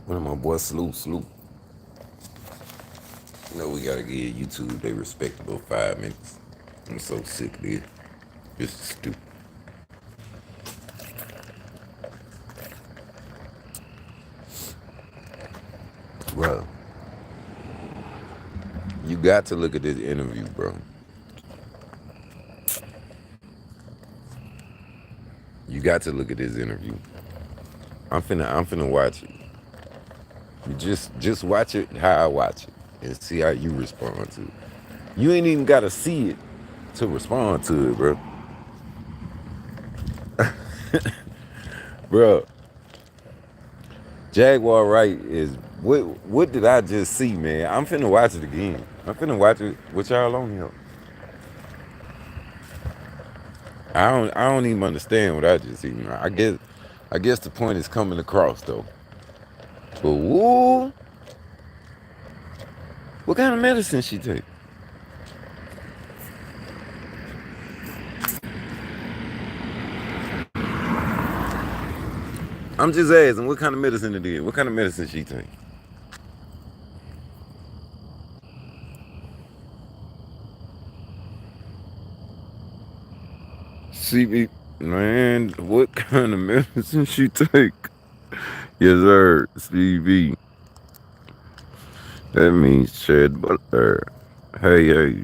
One of my boy Sloop. You know we gotta give YouTube they respectable 5 minutes. I'm so sick of this. This is stupid. Bro, you got to look at this interview, bro. You got to look at this interview. I'm finna watch it. You just watch it how I watch it and see how you respond to it. You ain't even gotta see it to respond to it, bro. Bro, Jaguar Wright is what did I just see, man? I'm finna watch it again. I'm finna watch it with y'all on here. I don't even understand what I just see. I guess the point is coming across though. But woo, what kind of medicine she take? I'm just asking what kind of medicine it is. What kind of medicine she take? CB, man, what kind of medicine she take? Yes, sir, CB. That means Chad Butler. Hey,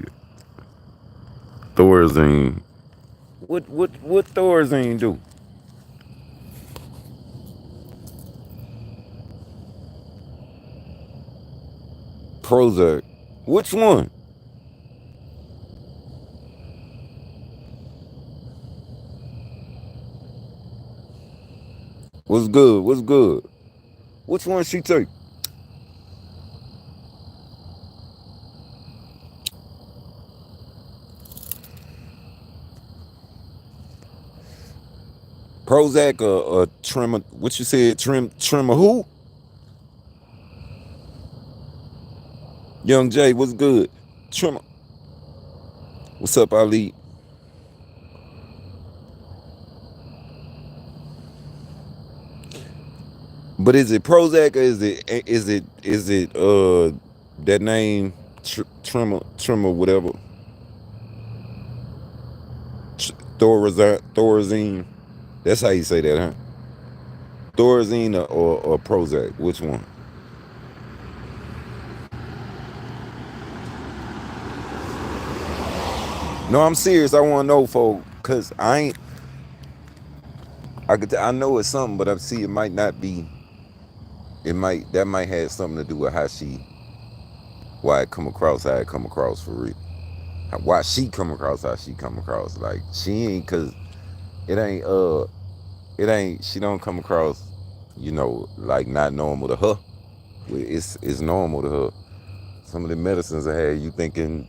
Thorazine. What Thorazine do? Prozac. Which one? What's good? What's good? Which one she take? Prozac or Tremor? What you said? Tremor who? Young Jay, what's good? Tremor. What's up, Ali? But is it Prozac or is it that name Tremor whatever? Thorazine. That's how you say that, huh? Thorazine or Prozac? Which one? No, I'm serious. I want to know, folks, cause I ain't. I know it's something, but I see it might not be. That might have something to do with how she, why it come across how it come across for real. Why she come across how she come across. Like she ain't, cause it ain't she don't come across, like not normal to her. It's normal to her. Some of the medicines I had you thinking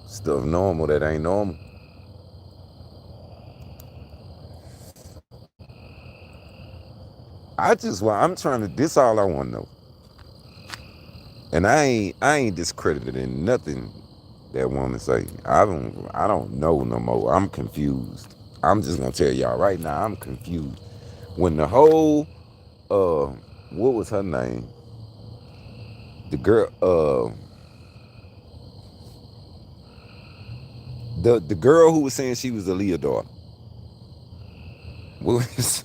stuff normal that ain't normal. I'm trying to. This all I want to know. And I ain't discredited in nothing that woman say. I don't know no more. I'm confused. I'm just gonna tell y'all right now. I'm confused. When the whole what was her name? The girl the girl who was saying she was a Leah daughter. What was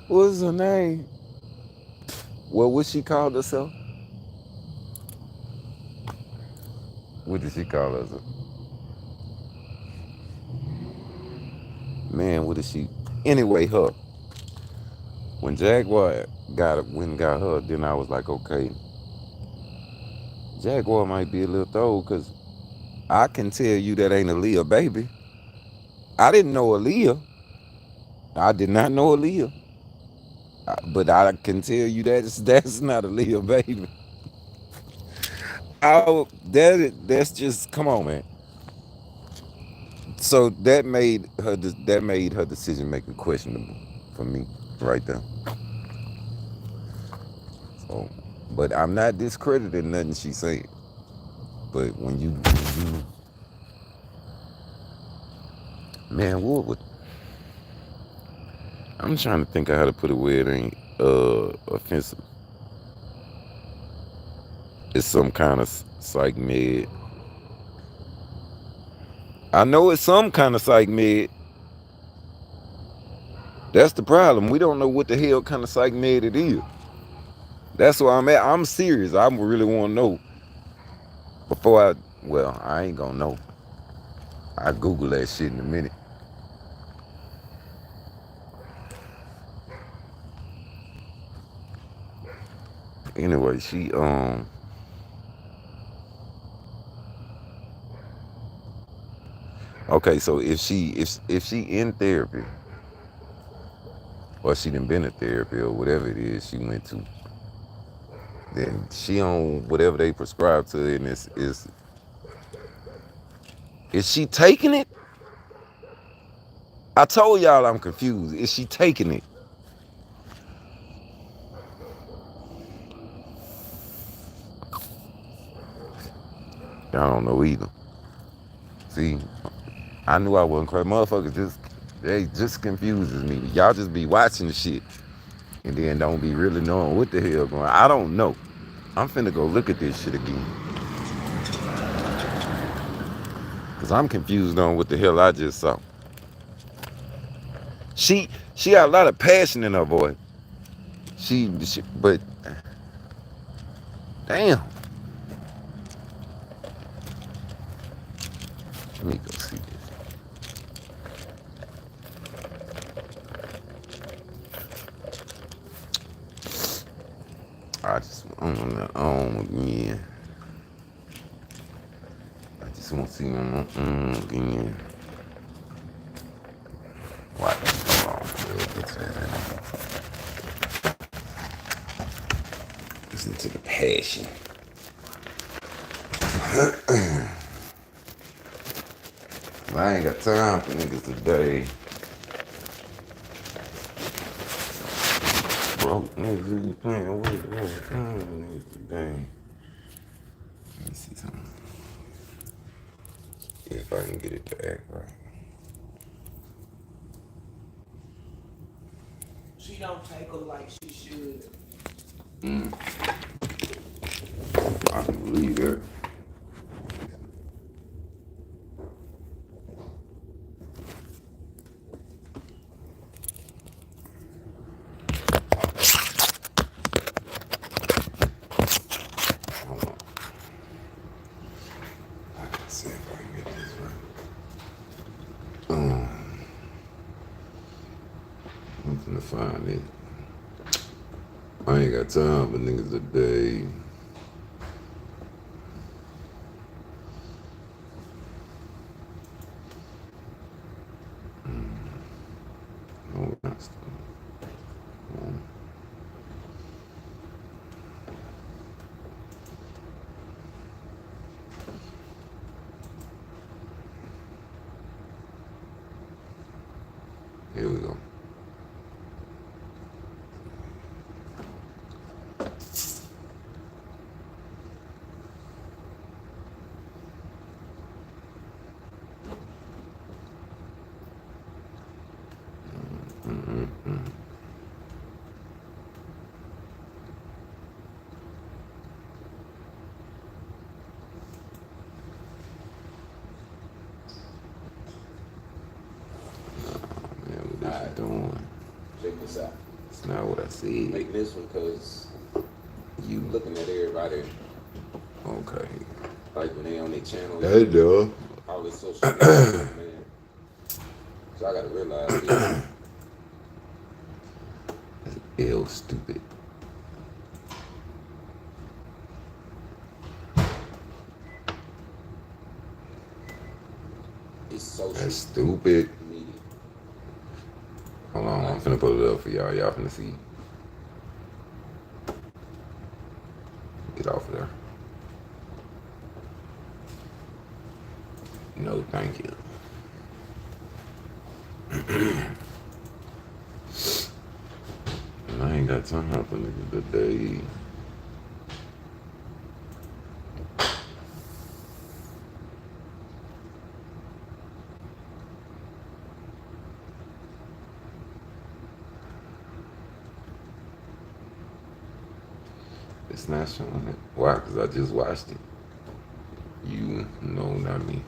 what was her name? What she called herself? What did she call herself? Man, what did she? Anyway, her. When Jaguar got her, then I was like, okay, Jaguar might be a little throw because I can tell you that ain't Aaliyah, baby. I didn't know Aaliyah. I did not know Aaliyah. But I can tell you that's not Aaliyah, baby. That's just come on, man. So that made her decision making questionable for me right there. So, but I'm not discrediting nothing she said. But when you man, what would I'm trying to think of how to put it where it ain't offensive. It's some kind of psych med. I know it's some kind of psych med. That's the problem. We don't know what the hell kind of psych med it is. That's where I'm at. I'm serious. I really want to know before I. Well, I ain't gonna know. I Google that shit in a minute. Anyway, she okay, so if she in therapy, or she done been in therapy or whatever it is she went to, then she on whatever they prescribe to her, and is she taking it? I told y'all I'm confused. Is she taking it? I don't know either. See, I knew I wasn't crazy. Motherfuckers just confuses me. Y'all just be watching the shit and then don't be really knowing what the hell going on. I don't know. I'm finna go look at this shit again. Cause I'm confused on what the hell I just saw. She got a lot of passion in her voice. But damn. Let me go see this. I just again. I just want to see again. What? Listen to the passion. I ain't got time for niggas today. Broke niggas, you playing with niggas today. Let me see something. If I can get it to act right. She don't take her like she should. I can believe that. Hold on. I can see if I can get this right. I'm finna find it. I ain't got time for niggas today. No, that's here we go. Man, what this is doing? Check this out. It's not what I said. Make this one because you looking at everybody Okay. like when they on their channel. Hey, dog. All this social media, man. So I gotta realize this. That's ill stupid. It's social. That's stupid. Media. Hold on, I'm finna put it up for y'all. Y'all finna see. Get off of there. No, thank you. And I ain't got time for niggas today. It's not showing it. Why? Because I just watched it. You know, not me.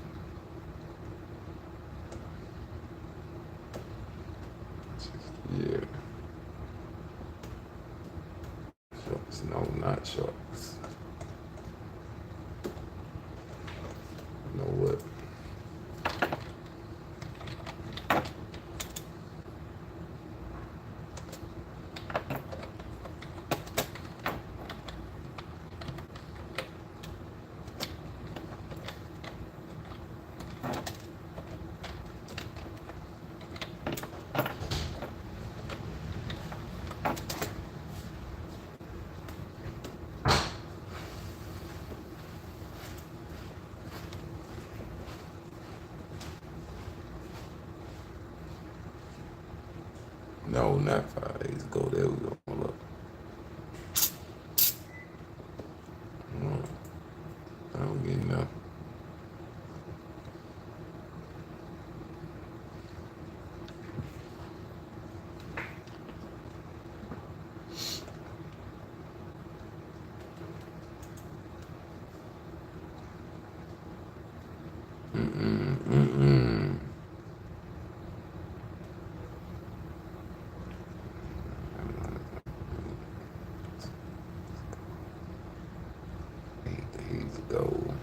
Yeah. Sharks. No, not sharks. You know what? No, not 5 days ago. There we go. Hold up. I don't get enough. Days ago.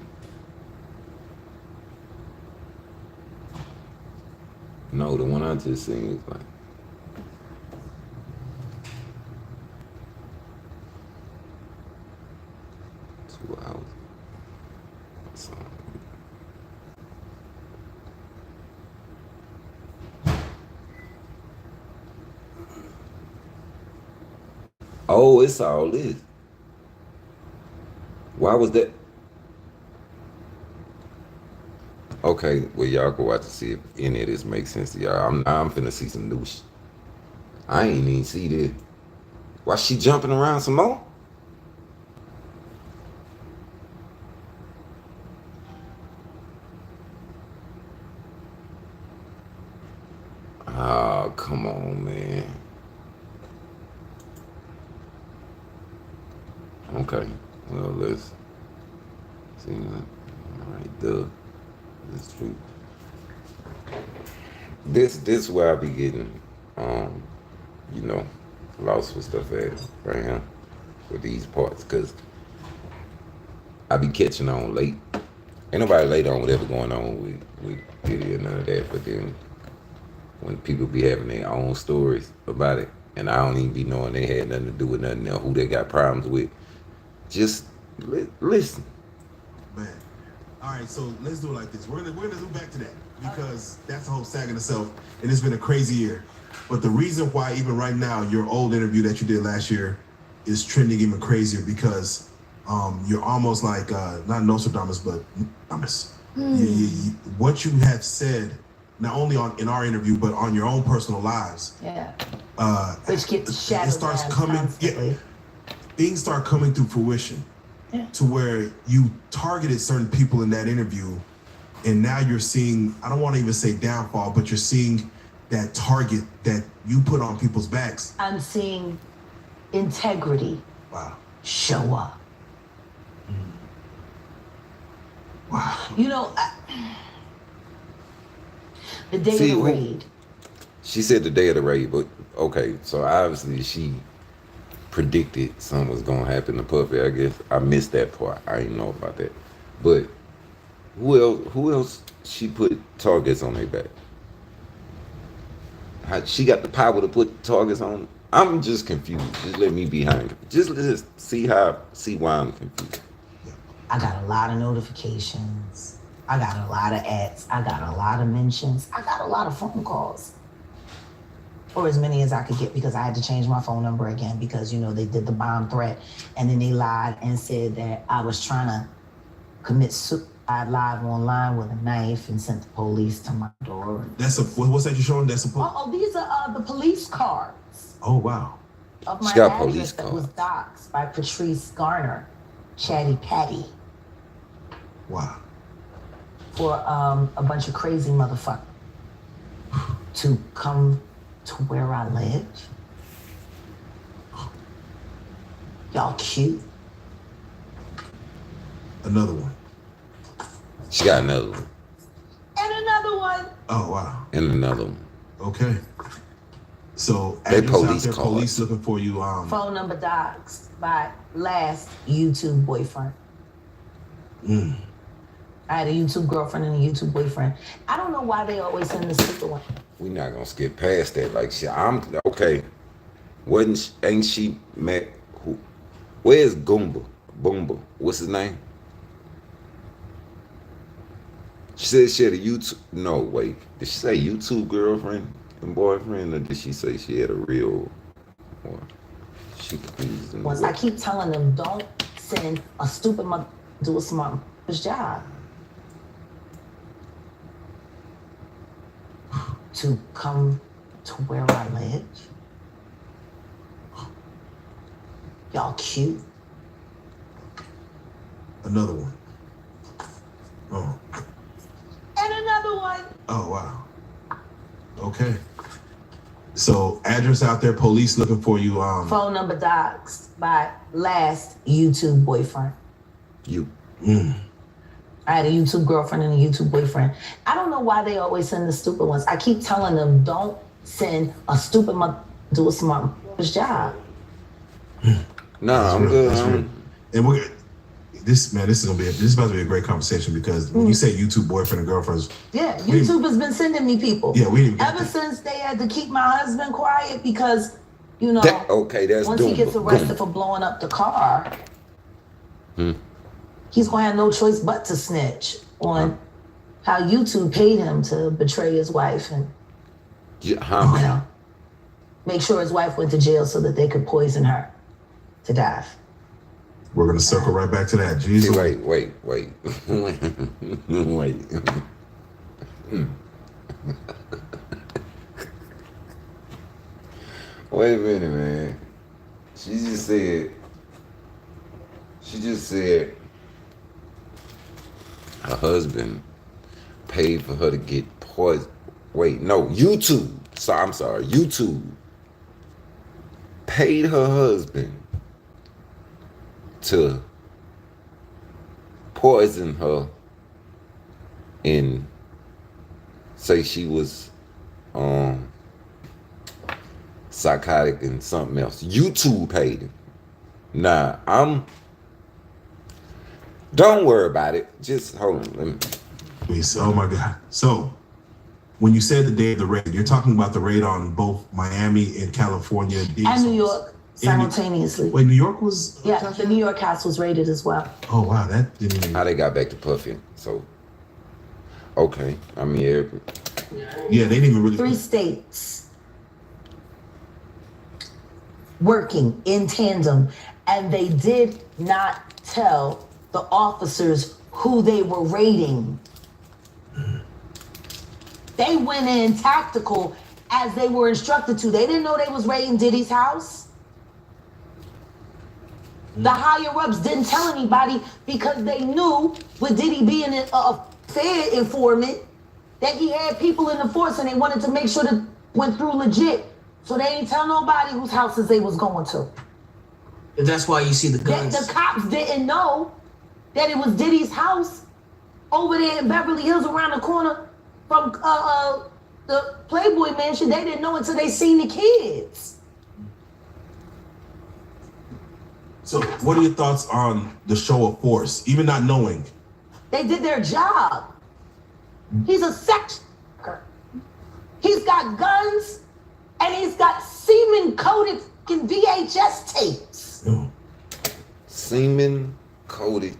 No, the one I just seen is like 2 hours. So, oh, it's all this. Why was that? Okay, well, y'all go watch to see if any of this makes sense to y'all. I'm finna see some new shit. I ain't even see this. Why she jumping around some more? Oh, come on, man. Okay, well, let's see. All right, duh. That's true. This where I be getting, you know, lost with stuff at right here with these parts, cause I be catching on late. Ain't nobody late on whatever going on with Diddy or none of that. But then when people be having their own stories about it, and I don't even be knowing they had nothing to do with nothing or who they got problems with, just listen. Man. All right, so let's do it like this. We're gonna do back to that because that's a whole sag in itself, and it's been a crazy year. But the reason why even right now your old interview that you did last year is trending even crazier because you're almost like not Nostradamus but Nostradamus. What you have said not only in our interview but on your own personal lives. Yeah. Which gets shadowed. It starts coming. Constantly. Yeah, things start coming to fruition. Yeah. To where you targeted certain people in that interview, and now you're seeing, I don't want to even say downfall, but you're seeing that target that you put on people's backs. I'm seeing integrity show up. Wow. You know, the day of the raid. She said the day of the raid, but okay, so obviously she predicted something was gonna happen to Puffy. I guess I missed that part. I didn't know about that. But who else she put targets on their back? She got the power to put targets on. I'm just confused. Just let me be behind. Just see why I'm confused. I got a lot of notifications. I got a lot of ads. I got a lot of mentions. I got a lot of phone calls. Or as many as I could get because I had to change my phone number again because, you know, they did the bomb threat and then they lied and said that I was trying to commit suicide live online with a knife and sent the police to my door. What's that you're showing? These are the police cards. Oh, wow. Of my She got address police that was cards. doxxed by Patrice Garner, Chatty Patty. Wow. For a bunch of crazy motherfuckers to come to where I live. Y'all cute. Another one. She got another one. And another one. Oh, wow. And another one. Okay. So, They address out police there, cars. police looking for you. Phone number doxed by last YouTube boyfriend. I had a YouTube girlfriend and a YouTube boyfriend. I don't know why they always send the stupid one. We not gonna skip past that. Like shit, I'm okay. Ain't she met who? Where's Goomba? Boomba? What's his name? She said she had a YouTube. No, wait. Did she say YouTube girlfriend and boyfriend, or did she say she had a real one? She confused. Once I keep telling them, don't send a stupid mother to do a smart mother's job. To come to where I live. Y'all cute. Another one. Oh. And another one. Oh, wow. Okay. So, address out there, police looking for you. Phone number doxed by last YouTube boyfriend. You. I had a YouTube girlfriend and a YouTube boyfriend. I don't know why they always send the stupid ones. I keep telling them, don't send a stupid mother to do a smart mother's job. Nah, I'm good. And we're this is about to be a great conversation because when you say YouTube boyfriend and girlfriends. Yeah, YouTube has been sending me people. Yeah, we didn't. Ever since they had to keep my husband quiet because, you know, that's once he gets arrested for blowing up the car, he's gonna have no choice but to snitch on how YouTube paid him to betray his wife and you know, make sure his wife went to jail so that they could poison her to death. We're gonna circle right back to that. Jesus. Wait. Wait a minute, man. She just said her husband paid for her to get poison. Wait, no, YouTube. So I'm sorry, YouTube paid her husband to poison her and say she was psychotic and something else. YouTube paid him. Nah, don't worry about it. Just hold on. Let me. Oh my God. So when you said the day of the raid, you're talking about the raid on both Miami and California and New York simultaneously. Wait, New York was? Yeah, the New York house was raided as well. Oh wow, that didn't even. How they got back to Puffin? So, okay. I mean, yeah, they didn't even really. 3 states working in tandem, and they did not tell the officers who they were raiding. They went in tactical as they were instructed to. They didn't know they was raiding Diddy's house. The higher-ups didn't tell anybody because they knew, with Diddy being a Fed informant, that he had people in the force and they wanted to make sure that went through legit. So they didn't tell nobody whose houses they was going to. That's why you see the guns. The cops didn't know that it was Diddy's house over there in Beverly Hills around the corner from the Playboy Mansion. They didn't know until they seen the kids. So what are your thoughts on the show of force, even not knowing? They did their job. He's a sex worker. He's got guns and he's got semen-coated VHS tapes. Semen-coated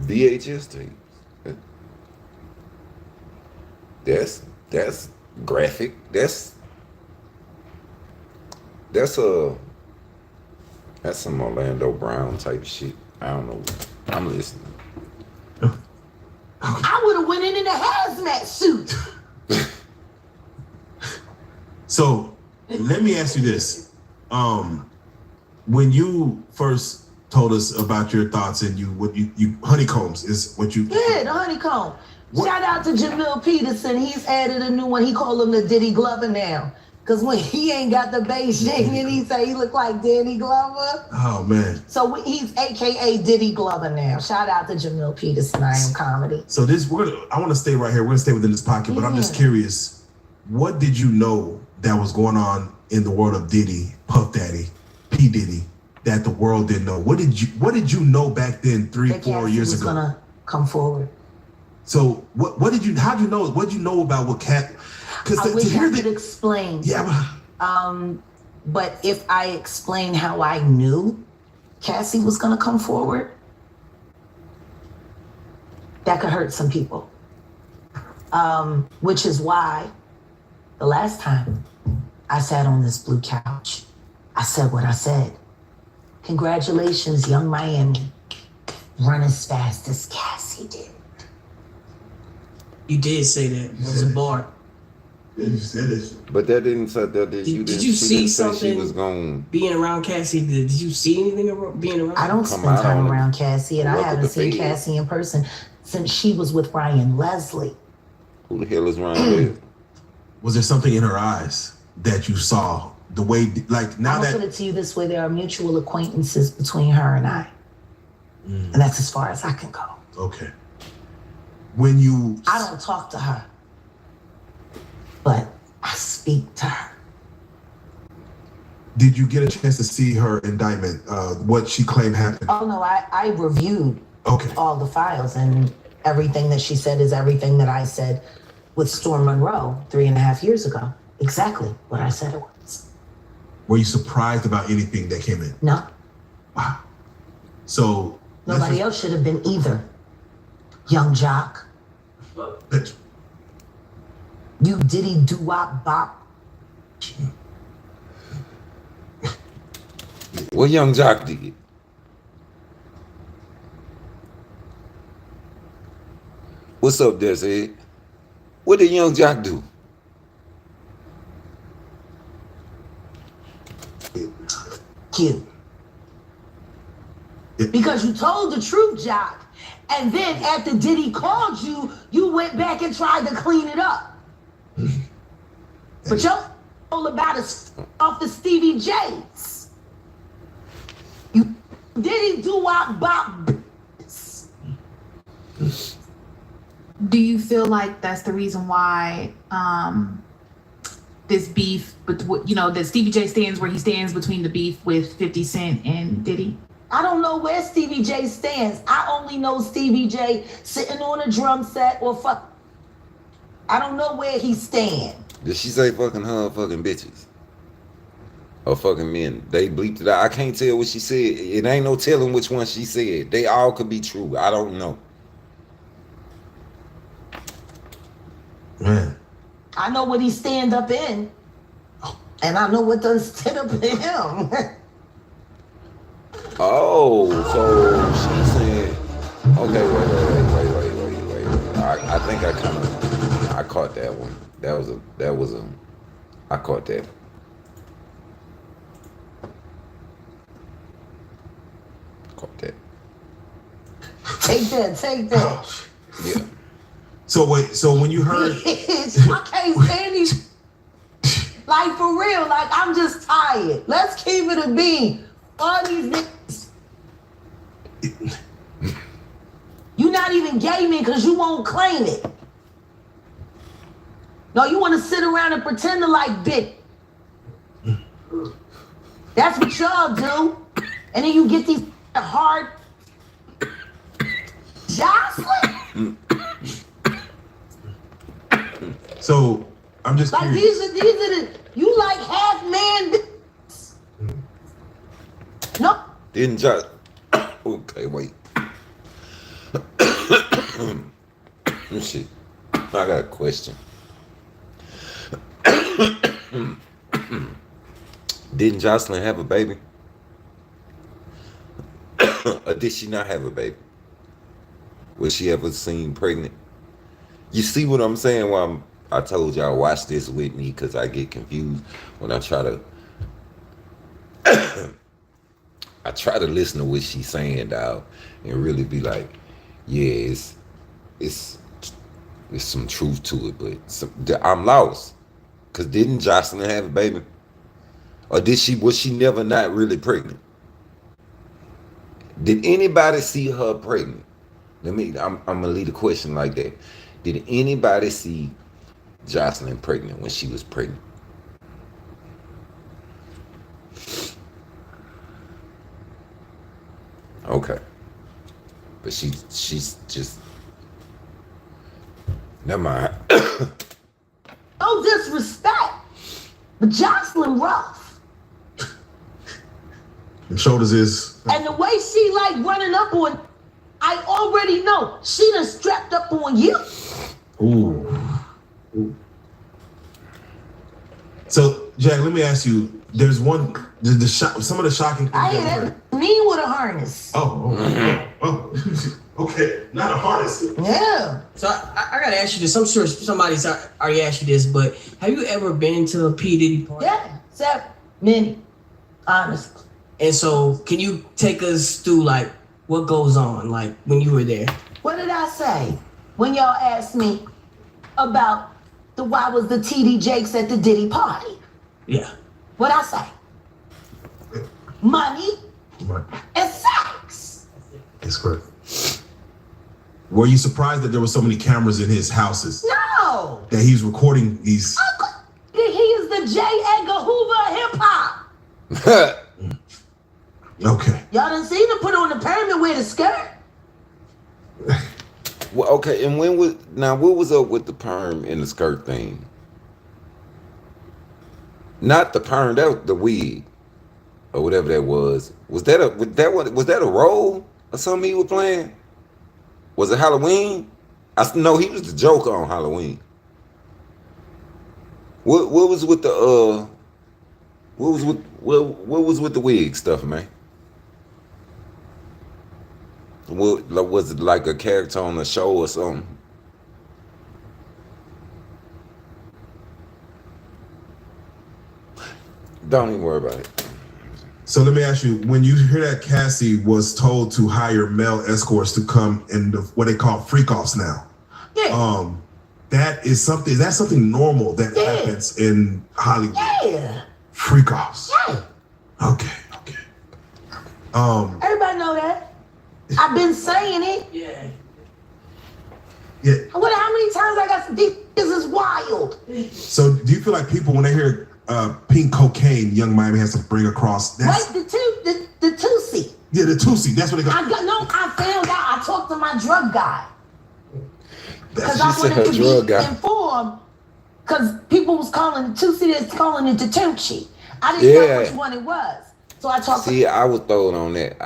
VHS tapes. That's graphic. That's some Orlando Brown type shit. I don't know. I'm listening. I would have went in a hazmat suit. So let me ask you this. When you first told us about your thoughts and you honeycombs is what you. Yeah, the honeycomb. Shout out to Jamil Peterson. He's added a new one. He called him the Diddy Glover now. Because when he ain't got the Beijing and he say he look like Danny Glover. Oh, man. So he's AKA Diddy Glover now. Shout out to Jamil Peterson, I Am Comedy. So I want to stay right here. We're going to stay within this pocket, but I'm just curious. What did you know that was going on in the world of Diddy, Puff Daddy, P. Diddy, that the world didn't know? What did you know back then, 3-4 years ago? Gonna come forward. So how'd you know? What did you know about what Cat? Because I wish I could explain. Yeah. But if I explain how I knew Cassie was gonna come forward, that could hurt some people. Which is why the last time I sat on this blue couch, I said what I said. Congratulations, young Miami. Run as fast as Cassie did. You did say that. It was a bar. You said it. But that didn't say that Did you see something? She was going being around Cassie. Did you see anything being around? I don't spend time around Cassie, and I haven't seen Cassie in person since she was with Ryan Leslie. Who the hell is Ryan Leslie? Was there something in her eyes that you saw? The way, like now I'll put it to you this way: there are mutual acquaintances between her and I, and that's as far as I can go. Okay. I don't talk to her, but I speak to her. Did you get a chance to see her indictment? What she claimed happened? Oh no, I reviewed Okay. all the files, and everything that she said is everything that I said with Storm Monroe 3.5 years ago. Exactly what I said it was. Were you surprised about anything that came in? No. Wow. So Nobody else should have been either. Young Jock. You diddy doo-wop bop. What Young Jock did? What's up, Desi? What did Young Jock do? You. Because you told the truth, Jock. And then after Diddy called you, you went back and tried to clean it up. But you're all about is off the Stevie J's. You Diddy do-wop bop. Do you feel like that's the reason why this beef, but that Stevie J stands where he stands between the beef with 50 Cent and Diddy? I don't know where Stevie J stands. I only know Stevie J sitting on a drum set or fuck. I don't know where he stands. Did she say fucking her or fucking bitches? Or fucking men? They bleeped it out. I can't tell what she said. It ain't no telling which one she said. They all could be true. I don't know. Man. I know what he stand up in. And I know what done stood up in him. Oh, so she said, okay, wait. I think I caught that one. I caught that. Take that. Yeah. So when you heard, I can't stand these. Like for real, like I'm just tired. Let's keep it a bean. All these niggas. You not even gaming because you won't claim it. No, you want to sit around and pretend to like bitch. That's what y'all do. And then you get these hard Jocelyn. So I'm just like curious. these are the you like half man. No. Didn't just okay, wait. Shit. I got a question. Didn't Jocelyn have a baby? Or did she not have a baby? Was she ever seen pregnant? You see what I'm saying? Why I told y'all watch this with me, because I get confused when I try to listen to what she's saying, dog, and really be like, yeah, it's some truth to it, but I'm lost. Cause didn't Jocelyn have a baby? Or was she never not really pregnant? Did anybody see her pregnant? I'm gonna leave a question like that. Did anybody see Jocelyn pregnant when she was pregnant? Okay. But she's just, never mind. No disrespect, but Jocelyn rough. The shoulders is. And the way she like running up on, I already know she done strapped up on you. Ooh. So, Jack, let me ask you. There's some of the shocking things. I hear that me with a harness. Oh, okay, not a harness. Yeah. So I gotta ask you this. I'm sure somebody's already asked you this, but have you ever been to a P. Diddy party? Yeah, many, honestly. And so, can you take us through like what goes on, like when you were there? What did I say when y'all asked me about why was the TD Jakes at the Diddy party? Yeah. What'd I say? Money and sex. That's correct. Were you surprised that there were so many cameras in his houses? No. That he's recording these? He is the J. Edgar Hoover of hip hop. Okay. Y'all done seen him put on the pyramid with a skirt? Well, okay, and what was up with the perm and the skirt thing? Not the perm, that was the wig, or whatever that was. Was that a role or something he was playing? Was it Halloween? No, he was the Joker on Halloween. What was with the what was with the wig stuff, man? Was it like a character on a show or something? Don't even worry about it. So let me ask you, when you hear that Cassie was told to hire male escorts to come in what they call freak-offs now. Yeah. Is that something normal that happens in Hollywood? Yeah. Freak-offs. Yeah. Okay. Everybody know that. I've been saying it. Yeah. Yeah. How many times I got this is wild. So do you feel like people, when they hear pink cocaine, Young Miami has to bring across? Wait, the Tusi. Yeah, the Tusi. That's what they got. I found out. I talked to my drug guy. Because I She said wanted her to drug be guy. informed. Because people was calling the Tusi, they're calling it the Tunchi. I didn't know which one it was. So I talked See, I was throwing on that.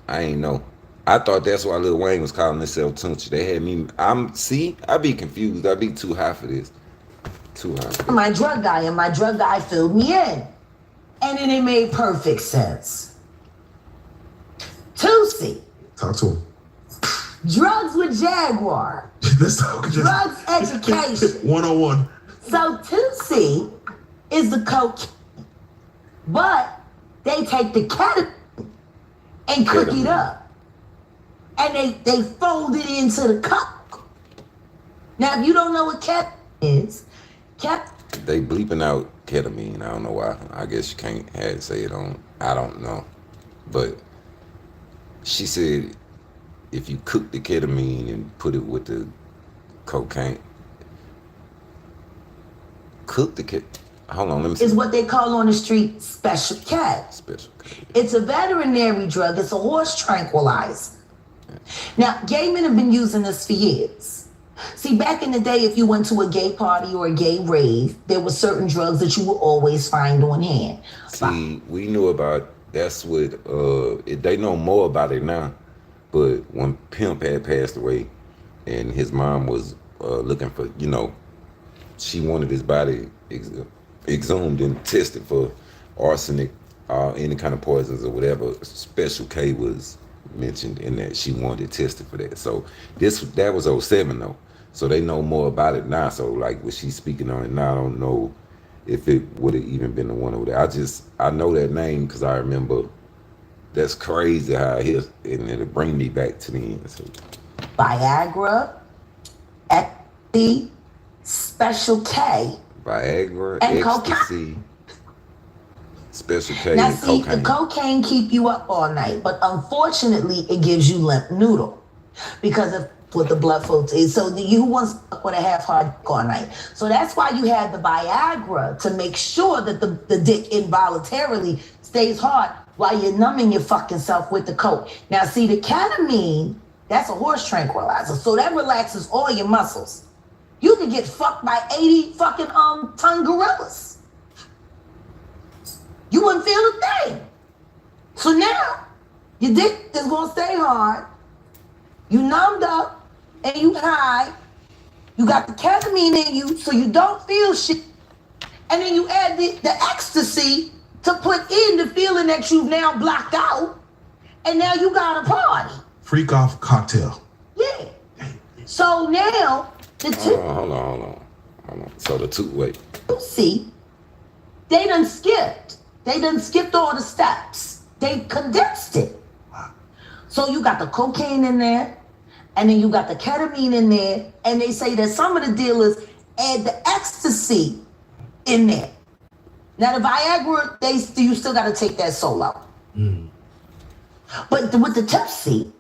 I ain't know. I thought that's why Lil Wayne was calling himself Tunchi. They had me. I be confused. I be too high for this. Too high for this. my drug guy, and my drug guy filled me in. And then it made perfect sense. Tusi. Talk to him. Drugs with Jaguar. Let's talk. Drugs education. 101. So Tusi is the coke, but they take the ketamine and cook it up. And they fold it into the cup. Now, if you don't know what ketamine is, They bleeping out ketamine. I don't know why. I guess you can't say it on. I don't know. But she said if you cook the ketamine and put it with the cocaine, hold on, let me see. is what they call on the street special K. Special K. It's a veterinary drug. It's a horse tranquilizer. Now, gay men have been using this for years. See, back in the day, if you went to a gay party or a gay rave, there were certain drugs that you would always find on hand. See, we knew about, that's what, they know more about it now. But when Pimp had passed away and his mom was looking for, she wanted his body exhumed and tested for arsenic, any kind of poisons or whatever. Special K was mentioned in that she wanted tested for that. So that was 07 though. So they know more about it now. So like when she's speaking on it now, I don't know if it would have even been the one over there. I know that name because I remember. That's crazy how it is, and it'll bring me back to the end. So. Viagra, Ecstasy, Special K, Viagra, And ecstasy, special K, Now and see, cocaine. the cocaine keep you up all night, but unfortunately, it gives you limp noodle because of what the blood flow is. So you wants with a half hard dick all night. So that's why you have the Viagra to make sure that the dick involuntarily stays hard while you're numbing your fucking self with the coke. Now see, the ketamine, that's a horse tranquilizer, so that relaxes all your muscles. You could get fucked by 80 fucking ton gorillas. You wouldn't feel a thing. So now, your dick is gonna stay hard. You numbed up and you high. You got the ketamine in you so you don't feel shit. And then you add the ecstasy to put in the feeling that you've now blocked out. And now you got a party. Freak off cocktail. Yeah. So now, the two, Hold on. So the two, wait. see, they done skipped. They done skipped all the steps. They condensed it. So you got the cocaine in there, and then you got the ketamine in there, and they say that some of the dealers add the ecstasy in there. Now the Viagra, you still got to take that solo. But with the Tipsy,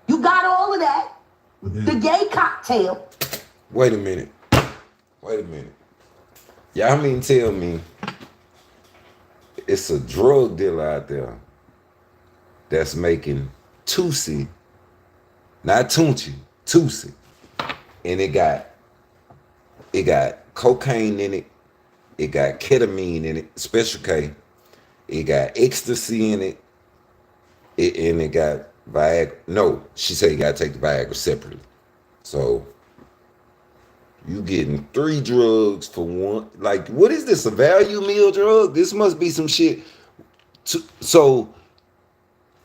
you got all of that. The gay cocktail. Wait a minute. Y'all mean tell me it's a drug dealer out there that's making Tusi, not Tunchi, Tusi, and it got cocaine in it, it got ketamine in it, special K, it got ecstasy in it, and it got Viagra. No, she said you gotta take the Viagra separately. So you getting 3 drugs for one. Like, what is this? A value meal drug? This must be some shit. So,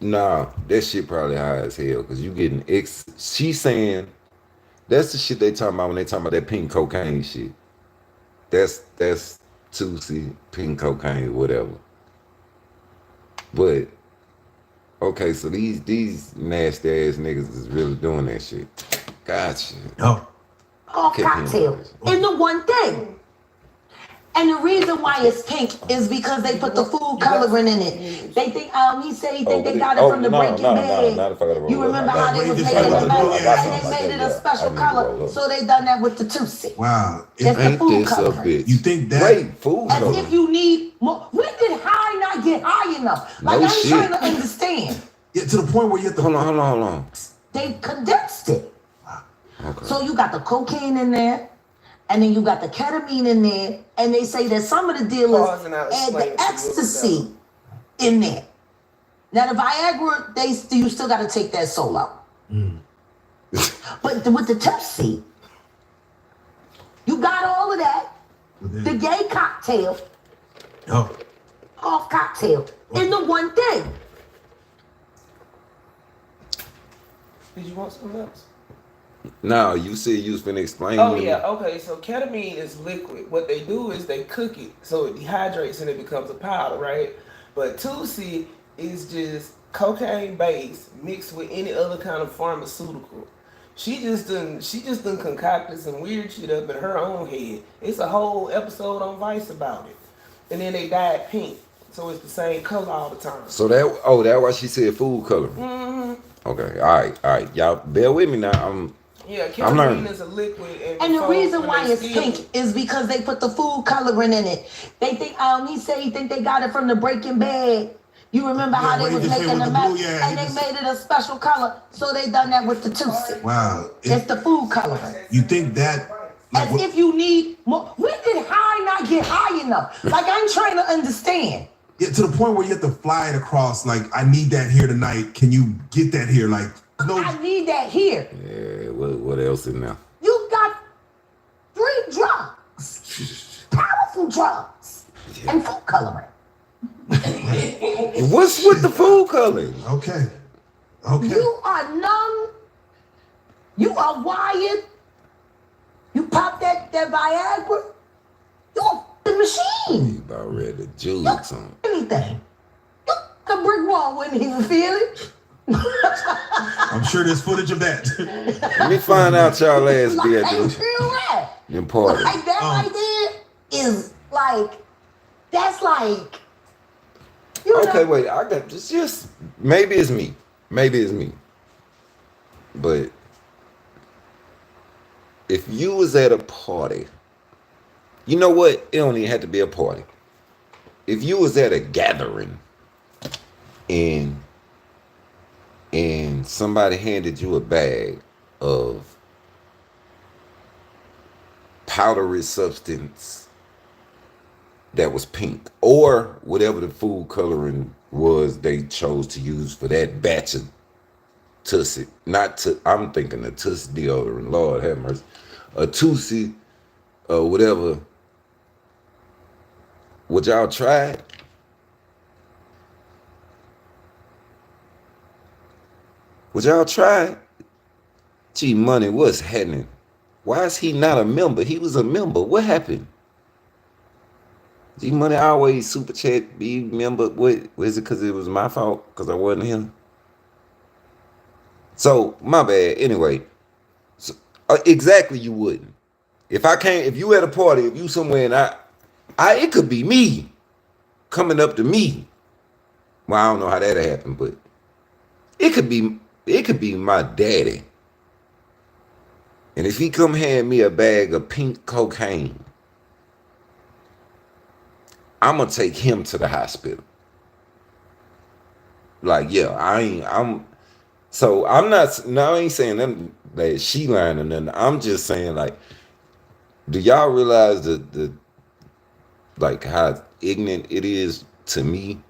nah, that shit probably high as hell because you getting She's saying that's the shit they talking about when they talking about that pink cocaine shit. That's 2C, pink cocaine, whatever. But okay, so these nasty ass niggas is really doing that shit. Gotcha. Oh. All cocktail in the one thing. And the reason why it's pink is because they put the food coloring in it. They think, he said he think they got it from the Breaking Bad. You remember how they was making the mess and they made it a special color, so they done that with the Tootsie. Wow. That's the food coloring. You think that? Wait, food As coloring. if you need more. When did high not get high enough? Like, No I'm shit. trying to understand. Yeah, to the point where you have to Hold on. They condensed it. Okay. So you got the cocaine in there, and then you got the ketamine in there, and they say that some of the dealers add the ecstasy in there. Now the Viagra, you still got to take that solo. But with the Tipsy, you got all of that. The gay cocktail, off cocktail, in the one thing. Did you want something else? No, you said you was finna explain. Oh to me. yeah, okay. So ketamine is liquid. What they do is they cook it so it dehydrates and it becomes a powder, right? But 2C is just cocaine based mixed with any other kind of pharmaceutical. She just done concocted some weird shit up in her own head. It's a whole episode on Vice about it. And then they dyed pink, so it's the same color all the time. So that why she said food coloring. Mm-hmm. Okay, all right, y'all bear with me now. Yeah, I'm learning. ketamine is a liquid. And the reason when why they it's steal pink it- is because they put the food coloring in it. They think, he said he think they got it from the Breaking Bad. You remember how they was making the mess, and they made it a special color, so they done that with the Tootsie. Wow. It's the food coloring. You think that? Like, As if you need more. When did high not get high enough? Like, I'm trying to understand. yeah, to the point where you have to fly it across. Like, I need that here tonight. Can you get that here? Like, no. I need that here. Yeah, what else in there? You got 3 drugs, powerful drugs, and food coloring. What's with the food coloring? Okay. Okay. You are numb. You are wired. You pop that Viagra. You're a f***ing machine. You about ready to juke You something. anything. You a brick wall wouldn't even feel it. I'm sure there's footage of that. Let me find out y'all last Like, be at ain't the real rap. them party. Like that right there is like, that's like, you Okay, know. wait. I got this. Just maybe it's me. Maybe it's me. But if you was at a party, you know what? It don't even have to be a party. If you was at a gathering and somebody handed you a bag of powdery substance that was pink or whatever the food coloring was they chose to use for that batch of Tussie, I'm thinking a Tussie deodorant, Lord have mercy, a Tussie or whatever, would y'all try it? Would y'all try it? Gee, Money, what's happening? Why is he not a member? He was a member. What happened? G Money always super chat be member. What was it? Because it was my fault? Because I wasn't him. So my bad. Anyway, so, exactly you wouldn't. If I can't, if you at a party, if you somewhere and it could be me coming up to me. Well, I don't know how that happened, but it could be my daddy. And if he come hand me a bag of pink cocaine, I'm gonna take him to the hospital. Like, yeah, I ain't saying that she lying or nothing. I'm just saying, like, do y'all realize the like how ignorant it is to me?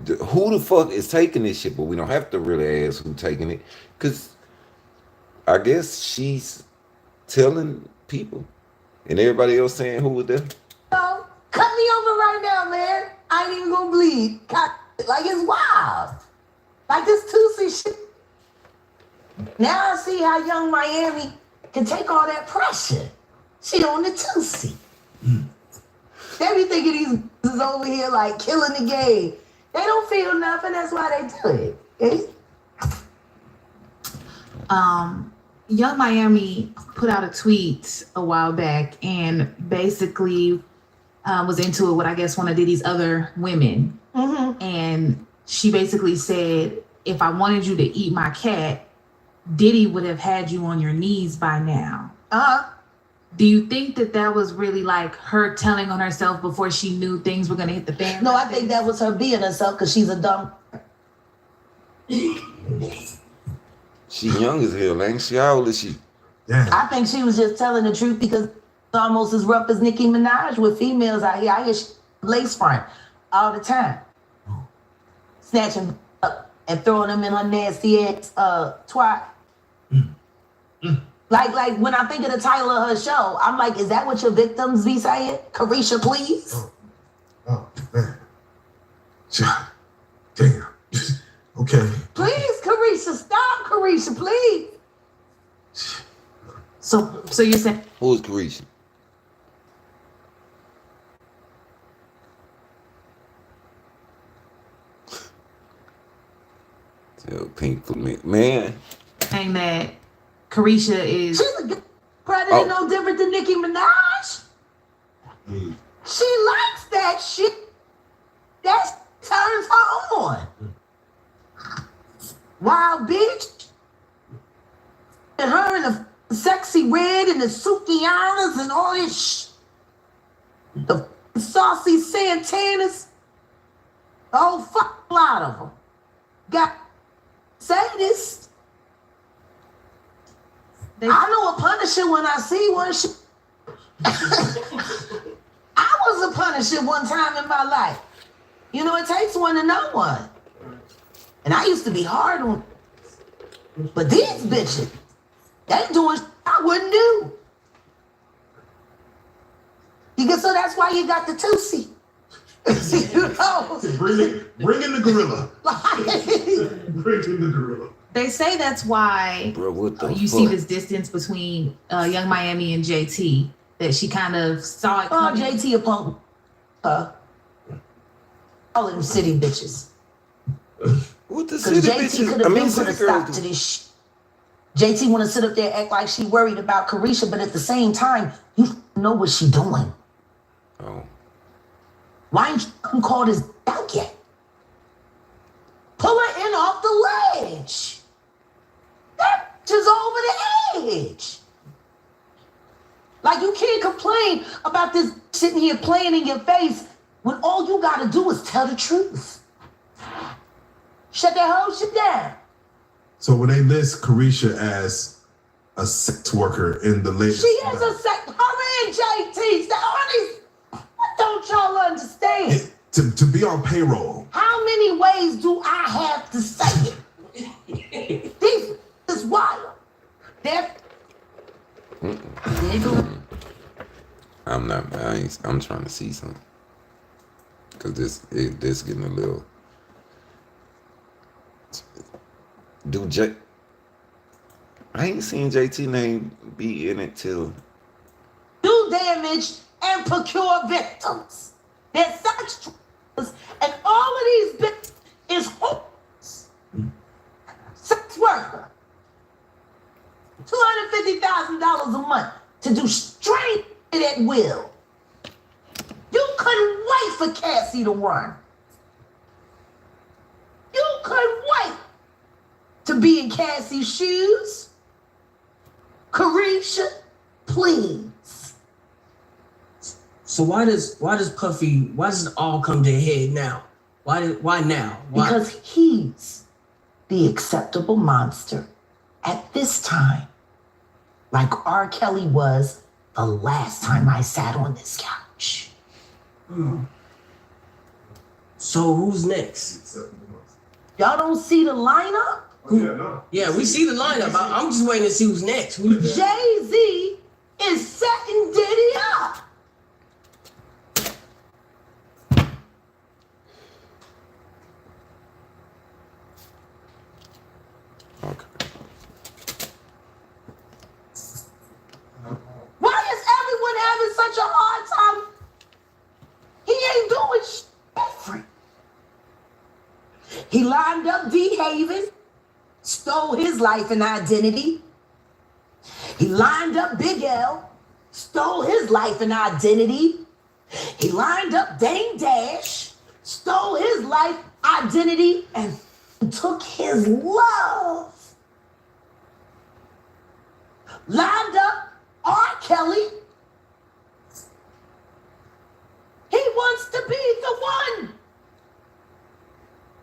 Who the fuck is taking this shit? But we don't have to really ask who taking it, because I guess she's telling people, and everybody else saying who was there. No, cut me over right now, man. I ain't even gonna bleed. Like, it's wild. Like this Tussie shit. Now I see how Young Miami can take all that pressure. She on the Tussie. They be thinking these is over here like killing the game. They don't feel nothing. That's why they do it. Okay? Young Miami put out a tweet a while back and basically was into it with, I guess, one of Diddy's other women. Mm-hmm. And she basically said, if I wanted you to eat my cat, Diddy would have had you on your knees by now. Do you think that was really like her telling on herself before she knew things were going to hit the fan? No, I think that was her being herself because she's a dumb. She young as hell, ain't she? How old is she? Yeah. I think she was just telling the truth because it's almost as rough as Nicki Minaj with females out here. I hear she lace front all the time. Snatching up and throwing them in her nasty ass twat. Like when I think of the title of her show, I'm like, is that what your victims be saying? Carisha, please? Oh, man. Damn. Okay. Please, Carisha, stop, Carisha, please. So you're saying Who is Carisha? Tell Pink for me, man. saying that Carisha is She's a good predator, no different than Nicki Minaj. She likes that shit. That turns her on. Wild bitch. And her in the sexy red and the Sukianas and all this the saucy Santanas. A whole fuck lot of them. Got sadists. I know a Punisher when I see one. I was a Punisher one time in my life. You know, it takes one to know one. And I used to be hard on. But these bitches, they doing shit I wouldn't do. So that's why you got the Tussie. You know? Bring in the gorilla. Bring in the gorilla. They say that's why Bro, what the you fuck? see this distance between Young Miami and JT, that she kind of saw it Oh, coming. JT a punk. All of them city bitches. What the Because city JT bitches? could I have mean, been put a city stop girls to do. this shit. JT want to sit up there and act like she worried about Carisha, but at the same time, you know what she doing. Oh, Why ain't you called his out yet? Pull her in off the ledge. That is over the edge. Like, you can't complain about this sitting here playing in your face when all you gotta do is tell the truth. Shut that whole shit down. So when they list Carisha as a sex worker in the latest, She is a sex. Her and JT. What don't y'all understand? to be on payroll. How many ways do I have to say it? This is wild. They're I'm not. I'm trying to see something. Cause this getting a little. I ain't seen JT name be in it till. do damage and procure victims. They're sex traffickers, and all of these bitches is whores. Sex worker. $250,000 a month to do straight at will. You couldn't wait for Cassie to run. You couldn't wait to be in Cassie's shoes. Carisha, please. So why does Puffy, why does it all come to a head now? Why now? Why? Because he's the acceptable monster at this time, like R. Kelly was the last time I sat on this couch. So who's next? Y'all don't see the lineup? Yeah, we see the lineup. I'm just waiting to see who's next. Jay-Z is setting Diddy up. Okay. Why is everyone having such a hard time? He ain't doing shit different. He lined up D. Haven, stole his life and identity. He lined up Big L, stole his life and identity. He lined up Dame Dash, stole his life, identity, and took his love. Lined up R. Kelly. He wants to be the one.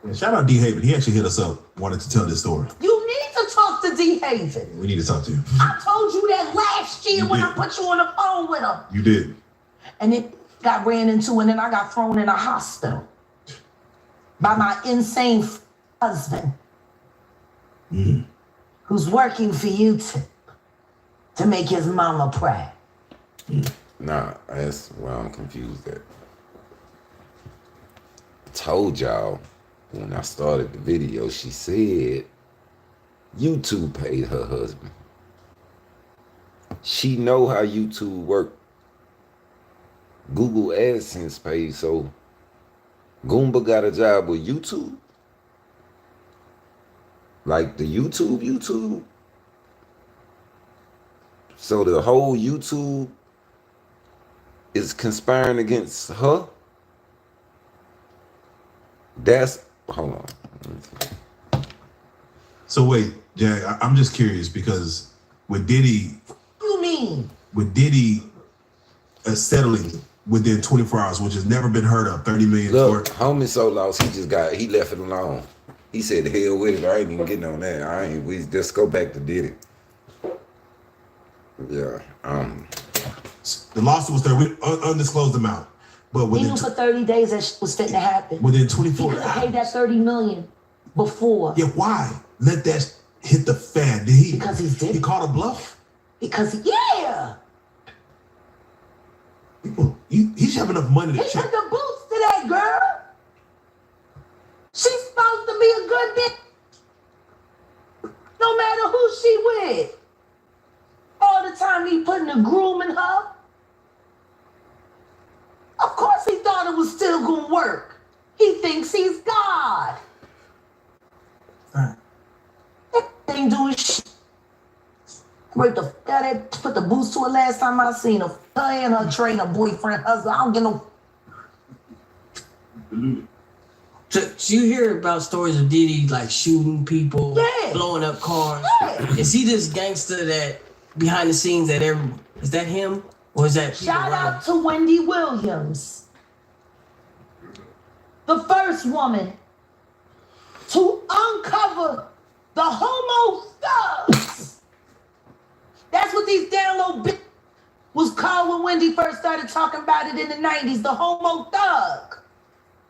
And shout out D. Haven. He actually hit us up, wanted to tell this story. You need to talk to D. Haven. We need to talk to you. I told you that last year when I put you on the phone with him. You did. And it got ran into, and then I got thrown in a hospital by my insane husband, who's working for you to make his mama proud. Nah, that's why I'm confused at. I told y'all when I started the video, she said YouTube paid her husband. She know how YouTube work. Google AdSense paid, so Goomba got a job with YouTube. Like the YouTube. So the whole YouTube is conspiring against her. That's, hold on. So wait, Jack, I'm just curious because with Diddy, What you mean? with Diddy settling within 24 hours, which has never been heard of, 30 million. Look, homie so lost, he left it alone. He said, the hell with it, I ain't even getting on that. We just go back to Diddy. Yeah, The lawsuit was there, undisclosed amount. But He within, knew for 30 days that shit was fitting to happen. within He 24 could have paid hours. that $30 million before. Yeah, why? Let that hit the fan. Did he? Because he's Diddy. He called a bluff. Because, yeah, He should have enough money to he check. put the boots to that girl. She's supposed to be a good bitch. No matter who she with. All the time he putting a groom in her. Of course he thought it was still gonna work. He thinks he's God. ain't doing shit. Break the fuck out of that, put the boots to her last time I seen her. Her and her trainer, boyfriend, husband. I don't get no. So you hear about stories of Diddy like shooting people, Yeah. blowing up cars. Yeah. Is he this gangster that behind the scenes that is that him or is that people Shout around? out to Wendy Williams, the first woman to uncover the homo thugs. That's what these down low bitches was called when Wendy first started talking about it in the 90s, the homo thug.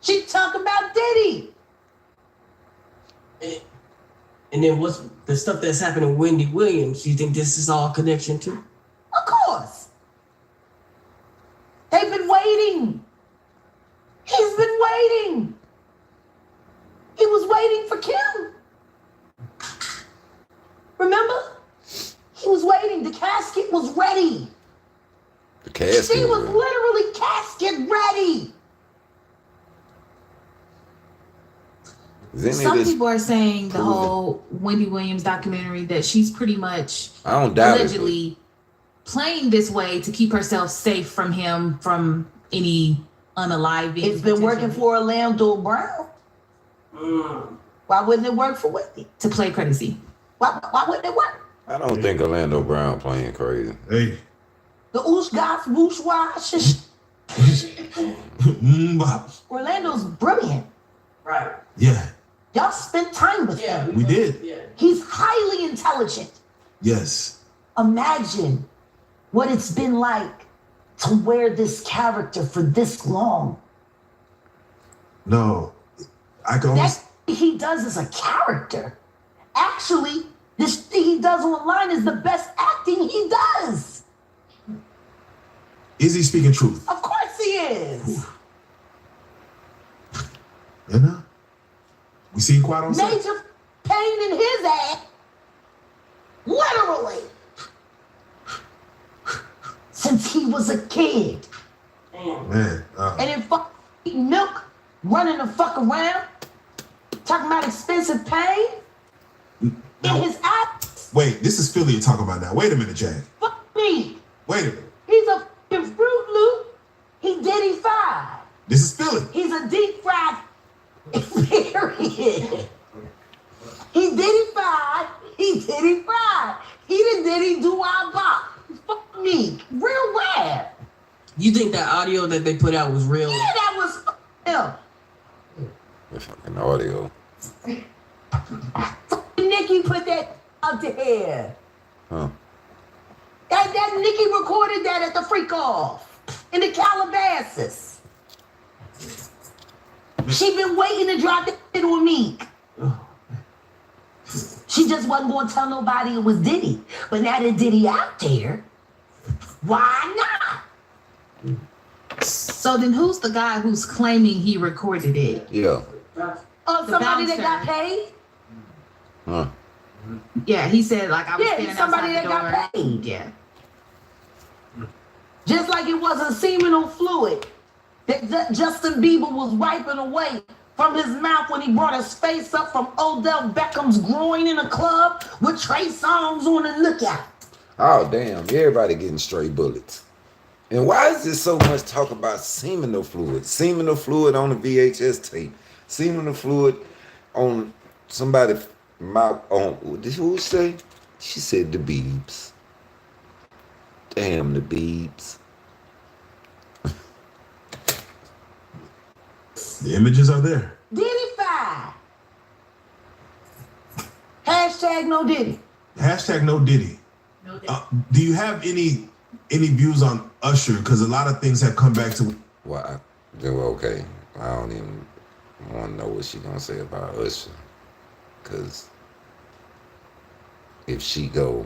She talking about Diddy. And then what's the stuff that's happening to Wendy Williams? You think this is all connection to? Of course. They've been waiting. He's been waiting. He was waiting for Kim. Remember? He was waiting. The casket was ready. The casket. She was literally casket ready. Some people are saying the whole Wendy Williams documentary that she's pretty much I don't doubt allegedly playing this way to keep herself safe from him, from any unaliving. It's been working for Orlando Brown. Why wouldn't it work for Wendy? To play crazy. Why wouldn't it work? I don't think Orlando Brown playing crazy. Hey. The oosh gosh whoosh wash. Orlando's brilliant. Right. Yeah. Y'all spent time with him. We did. Yeah. He's highly intelligent. Yes. Imagine what it's been like to wear this character for this long. No. I can only... That he does is a character. Actually, this thing he does online is the best acting he does. Is he speaking truth? Of course he is. You know? We see quiet on set. Major pain in his ass. Literally. Since he was a kid. Man. And then fuck eating milk, running the fuck around, talking about expensive pain in his eyes. Wait, this is Philly you're talking about now. Wait a minute, Jack. Fuck me. Wait a minute. He's a fucking Fruit Loop. He Diddy 5. This is Philly. He's a deep fried period. He Diddy 5. He Diddy 5. He the Diddy do our bop. Fuck me. Real rap. You think that audio that they put out was real? Yeah, that was him. The fucking audio. Nicki put that out there. Huh. That Nicki recorded that at the freak off in the Calabasas. She been waiting to drop that shit on Meek. She just wasn't going to tell nobody it was Diddy. But now that Diddy out there, why not? So then who's the guy who's claiming he recorded it? Yeah. Oh, The somebody that bouncer. got paid? Huh. Yeah, he said like I was Yeah, standing somebody outside that the got door. paid. Yeah. Just like it wasn't seminal fluid that Justin Bieber was wiping away from his mouth when he brought his face up from Odell Beckham's groin in a club with Trey Songz on the lookout. Oh, damn. Everybody getting straight bullets. And why is there so much talk about seminal fluid? Seminal fluid on the VHS tape. Seminal fluid on somebody's mouth. On, who say? She said the Beebs. Damn, the Beebs. The images are there. Diddy 5. Hashtag no Diddy. Hashtag no Diddy. Do you have any views on Usher? Because a lot of things have come back to. Well, okay. I don't even want to know what she gonna say about Usher. Because if she go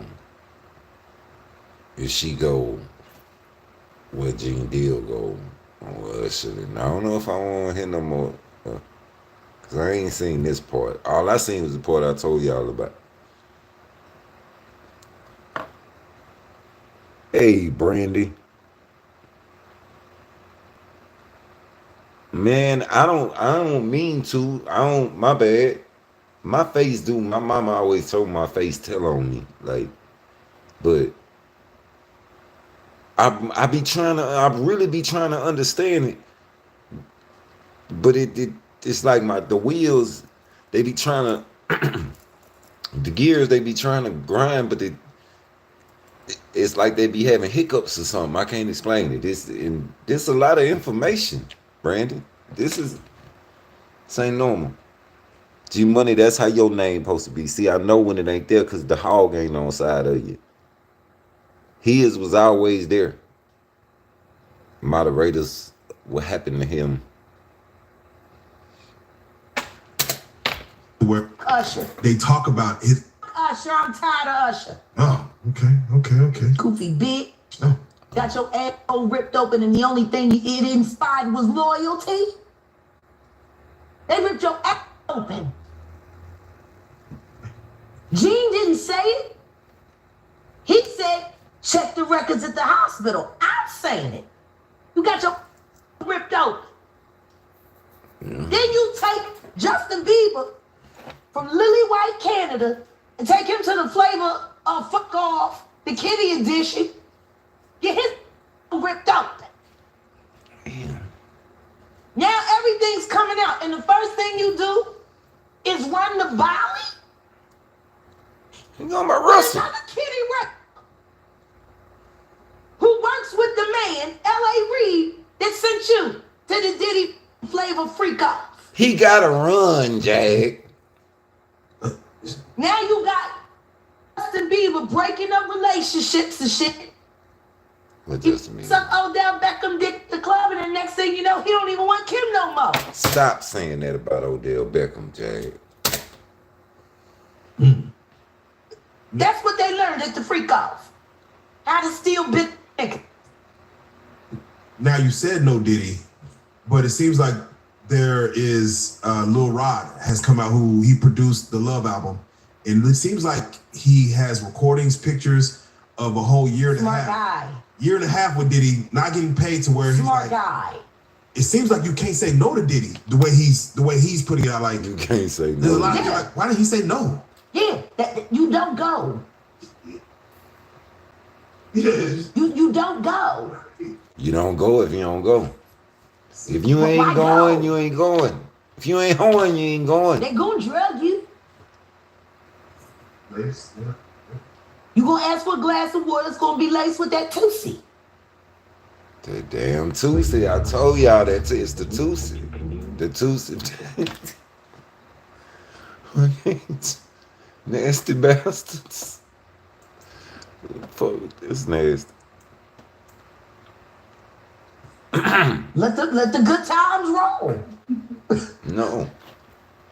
where Gene Deal go on Usher, then I don't know if I want to hear no more. Because I ain't seen this part. All I seen was the part I told y'all about. Hey, Brandy. Man, I don't mean to. My bad. my face do. My mama always told my face tell on me, like, but I really be trying to understand it, but it's like the wheels, they be trying to, the gears they be trying to grind, but it's like they be having hiccups or something. I can't explain it. This a lot of information, Brandon. This ain't normal. G Money, that's how your name supposed to be. See, I know when it ain't there because the hog ain't on side of you. His was always there. Moderators, what happened to him? Where Usher. they talk about his. Usher, I'm tired of Usher. Oh, okay. Goofy bitch. Oh. Got your ass all ripped open and the only thing it inspired was loyalty. They ripped your ass open. Gene didn't say it. He said, check the records at the hospital. I'm saying it. You got your ripped open. Yeah. Then you take Justin Bieber from Lily White, Canada, and take him to the flavor of Fuck Off, the Kitty edition. Get his ripped open. Damn. Now everything's coming out, and the first thing you do is run the volley. You know my Russell. Another Kitty record. Who works with the man, L.A. Reid, that sent you to the Diddy flavor freak off. He gotta run, Jag. Now you got Justin Bieber breaking up relationships and shit. What He does it mean? sucked Odell Beckham dick at the club, and the next thing you know, he don't even want Kim no more. Stop saying that about Odell Beckham, Jag. That's what they learned at the freak off. How to steal big niggas. Now you said no Diddy, but it seems like there is Lil Rod has come out who he produced the Love album, and it seems like he has recordings, pictures of a whole year and a Smart half. guy. Year and a half with Diddy, not getting paid to where he's Smart like. guy. It seems like you can't say no to Diddy the way he's putting it out. Like You can't say there's a no. lot of people like, why did he say no? Yeah, you don't go. Yes. You don't go. You don't go if you don't go. If you But ain't why going, go? you ain't going. If you ain't going, you ain't going. They gonna drug you. Yes, yeah. You gonna ask for a glass of water, it's gonna be laced with that Tootsie. The damn Tuesday. I told y'all that it's the Tuesday. The Tuesday. Nasty bastards. Fuck, it's nasty. Let the good times roll. No.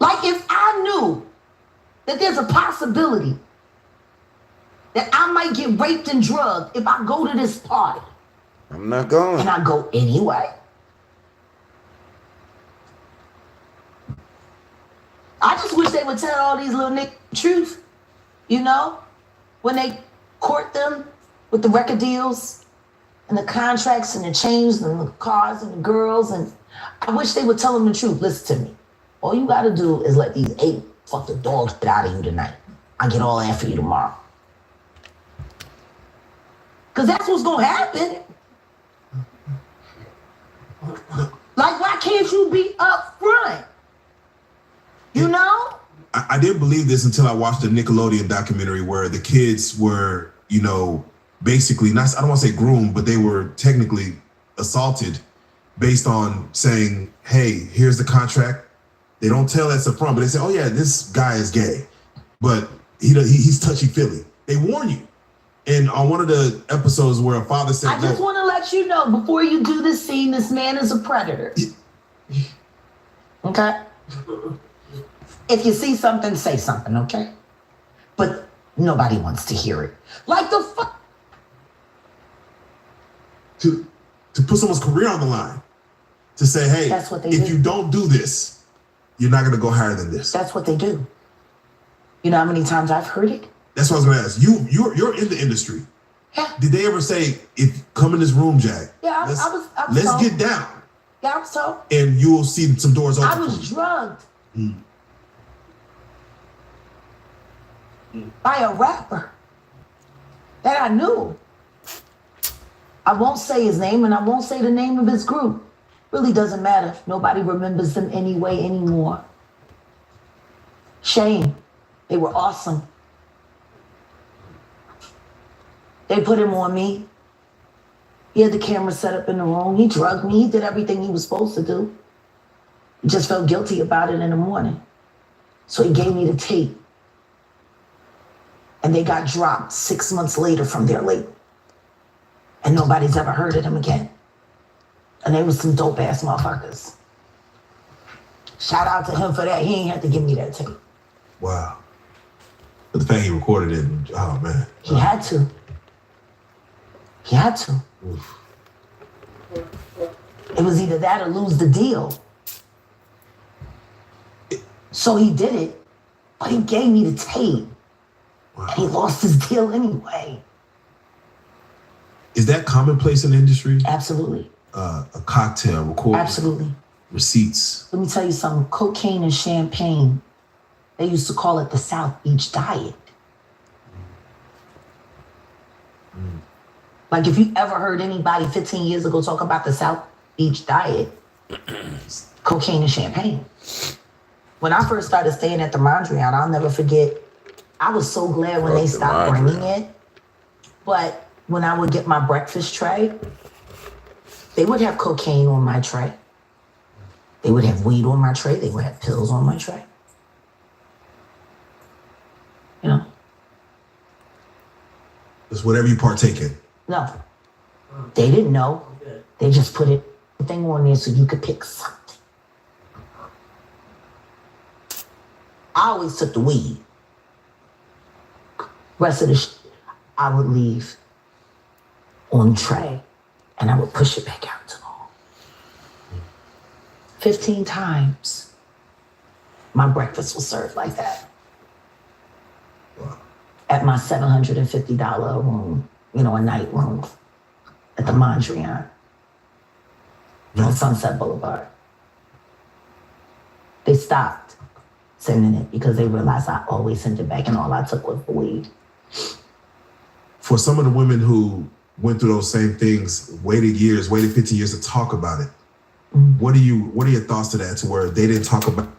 Like if I knew that there's a possibility that I might get raped and drugged if I go to this party, I'm not going. and I go anyway. I just wish they would tell all these little niggas the truth, you know, when they court them with the record deals and the contracts and the chains and the cars and the girls, and I wish they would tell them the truth. Listen to me. All you gotta do is let these 8 fuck the dog shit out of you tonight. I'll get all that for you tomorrow. Cause that's what's gonna happen. Like, why can't you be up front? You know? I didn't believe this until I watched the Nickelodeon documentary where the kids were, you know, basically not, I don't want to say groomed, but they were technically assaulted based on saying, hey, here's the contract. They don't tell us up front, but they say, oh yeah, this guy is gay, but he's touchy-feely. They warn you. And on one of the episodes where a father said, I just want to let you know before you do this scene, this man is a predator. Okay? If you see something, say something, okay? But nobody wants to hear it. Like the fuck. to put someone's career on the line, to say, hey, That's what they if do. you don't do this, you're not going to go higher than this. That's what they do. You know how many times I've heard it? That's what I was going to ask. You're in the industry. Yeah. Did they ever say, if come in this room, Jack? Yeah, I was Let's told. get down, Yeah, I was told. and you will see some doors open. I for was you. drugged. by a rapper that I knew. I won't say his name and I won't say the name of his group. Really doesn't matter. Nobody remembers them anyway anymore. Shame. They were awesome. They put him on me. He had the camera set up in the room. He drugged me. He did everything he was supposed to do. He just felt guilty about it in the morning. So he gave me the tape. And they got dropped 6 months later from their label. And nobody's ever heard of them again. And they was some dope ass motherfuckers. Shout out to him for that. He ain't had to give me that tape. Wow. But the fact he recorded it, oh man. He had to. He had to. Oof. It was either that or lose the deal. So he did it, but he gave me the tape. Wow. And he lost his deal anyway. Is that commonplace in the industry? Absolutely. A cocktail recording. Absolutely. Receipts. Let me tell you something. Cocaine and champagne, they used to call it the South Beach diet. Like if you ever heard anybody 15 years ago talk about the South Beach diet, cocaine and champagne. When I first started staying at the Mondrian, I'll never forget, I was so glad when they stopped bringing it. But when I would get my breakfast tray, they would have cocaine on my tray. They would have weed on my tray. They would have pills on my tray. You know? It's whatever you partake in. No. They didn't know. They just put it thing on there so you could pick something. I always took the weed. Rest of the shit, I would leave on tray and I would push it back out to the hall. 15 times my breakfast was served like that. Wow. At my $750 room, you know, a night room at the Mondrian on Sunset Boulevard. They stopped sending it because they realized I always sent it back and all I took was the weed. For some of the women who went through those same things, waited 15 years to talk about it, what are your thoughts to that, to where they didn't talk about?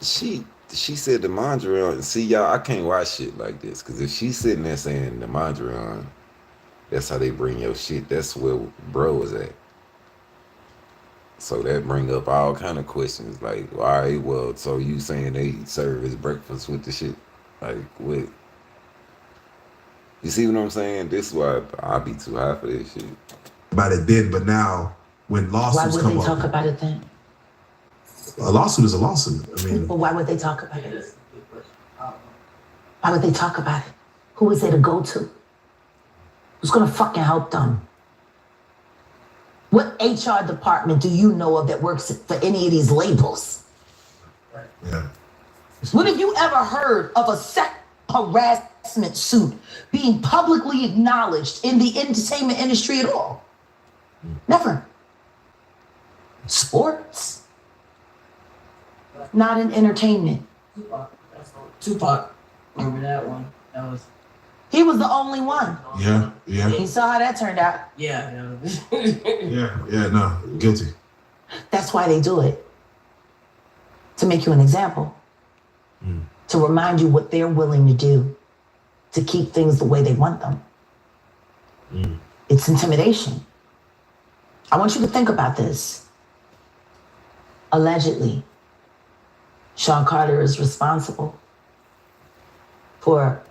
She said the Mondrian. See, y'all, I can't watch shit like this, because if she's sitting there saying the Mondrian, that's how they bring your shit, that's where bro is at. So that bring up all kind of questions, like, all right, well, so you saying they serve as breakfast with the shit? Like, what? You see what I'm saying? This is why I'll be too high for this shit. About it then, but now when lawsuits Why come would they up, talk about it then? a lawsuit is a lawsuit. I mean, But why would they talk about it? Why would they talk about it? Who is there to go to? Who's gonna fucking help them? What HR department do you know of that works for any of these labels? yeah. When have you ever heard of a sex harassment suit being publicly acknowledged in the entertainment industry at all? Never. Sports? Not in entertainment. Tupac. Remember that one? That was. He was the only one. Yeah. You saw how that turned out. Yeah. No, guilty. That's why they do it. To make you an example. To remind you what they're willing to do to keep things the way they want them. It's intimidation. I want you to think about this. Allegedly, Sean Carter is responsible for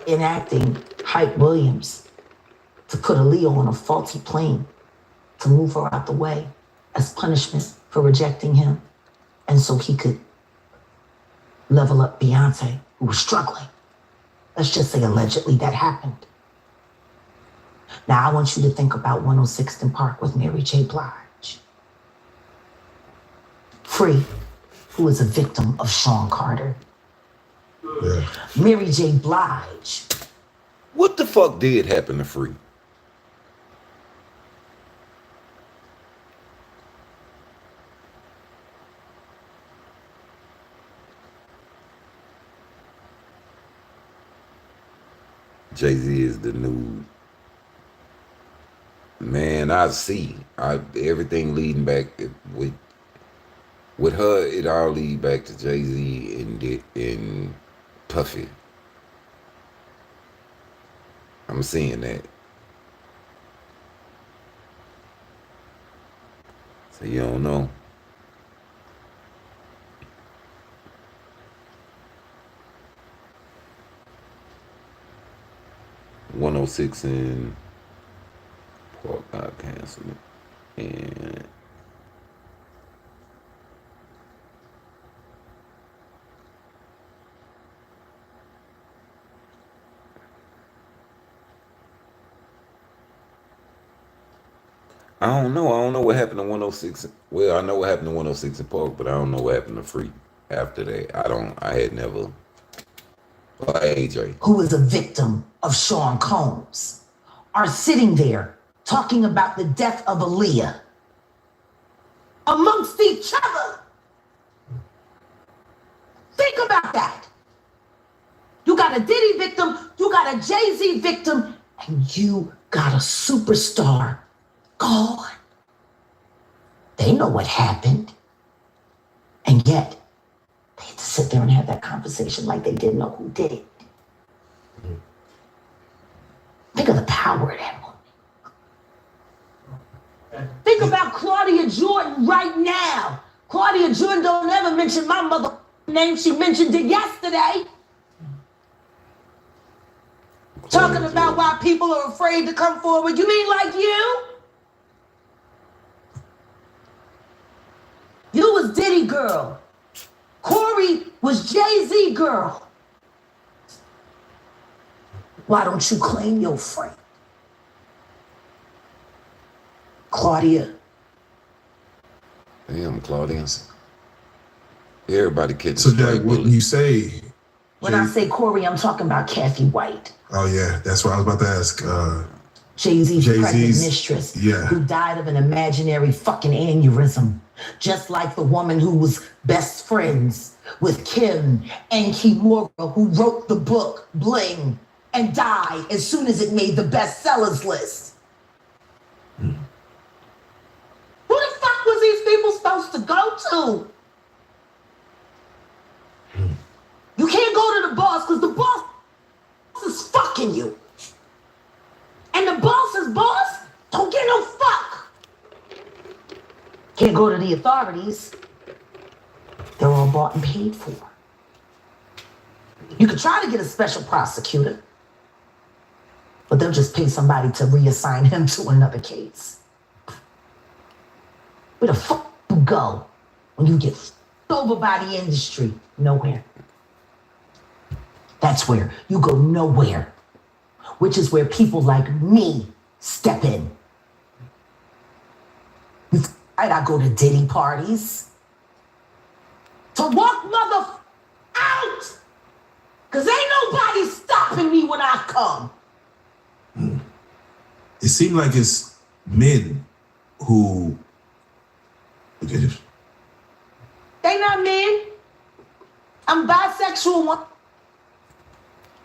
enacting Hype Williams to put Aaliyah on a faulty plane to move her out the way as punishment for rejecting him, and so he could level up Beyonce, who was struggling. Let's just say allegedly that happened. Now I want you to think about 106th Park with Mary J. Blige. Free, who is a victim of Sean Carter. Yeah. Mary J. Blige. What the fuck did happen to Free? Jay-Z is the new man. I see. Everything leading back with her. It all lead back to Jay-Z and Puffy. I'm seeing that. So you don't know. .106 in Park got canceled, and I don't know. I don't know what happened to 106. Well, I know what happened to 106 in Park, but I don't know what happened to Free after that. I had never. AJ, who is a victim of Sean Combs, are sitting there talking about the death of Aaliyah amongst each other. Think about that. You got a Diddy victim, you got a Jay-Z victim, and you got a superstar gone. They know what happened. And yet, they had to sit there and have that conversation like they didn't know who did it. Think of the power of that woman. Think about Claudia Jordan right now. Claudia Jordan don't ever mention my mother name. She mentioned it yesterday. Talking about why people are afraid to come forward. You mean like you? You was Diddy girl. Corey was Jay-Z girl. Why don't you claim your friend? Claudia. Damn, Claudia. Everybody catches. So Jack, when you say when I say Corey, I'm talking about Kathy White. Oh yeah, that's what I was about to ask. Jay-Z's present mistress, yeah, who died of an imaginary fucking aneurysm, just like the woman who was best friends with Kim and Kimura, who wrote the book Bling and died as soon as it made the bestsellers list. Who the fuck was these people supposed to go to? You can't go to the boss because the boss is fucking you. And the boss's boss don't get no fuck. Can't go to the authorities. They're all bought and paid for. You could try to get a special prosecutor, but they'll just pay somebody to reassign him to another case. Where the fuck you go when you get over by the industry? Nowhere. That's where you go, nowhere. Which is where people like me step in. I go to Diddy parties to walk mother out, cause ain't nobody stopping me when I come. It seemed like it's men who. Okay. They not men. I'm bisexual one.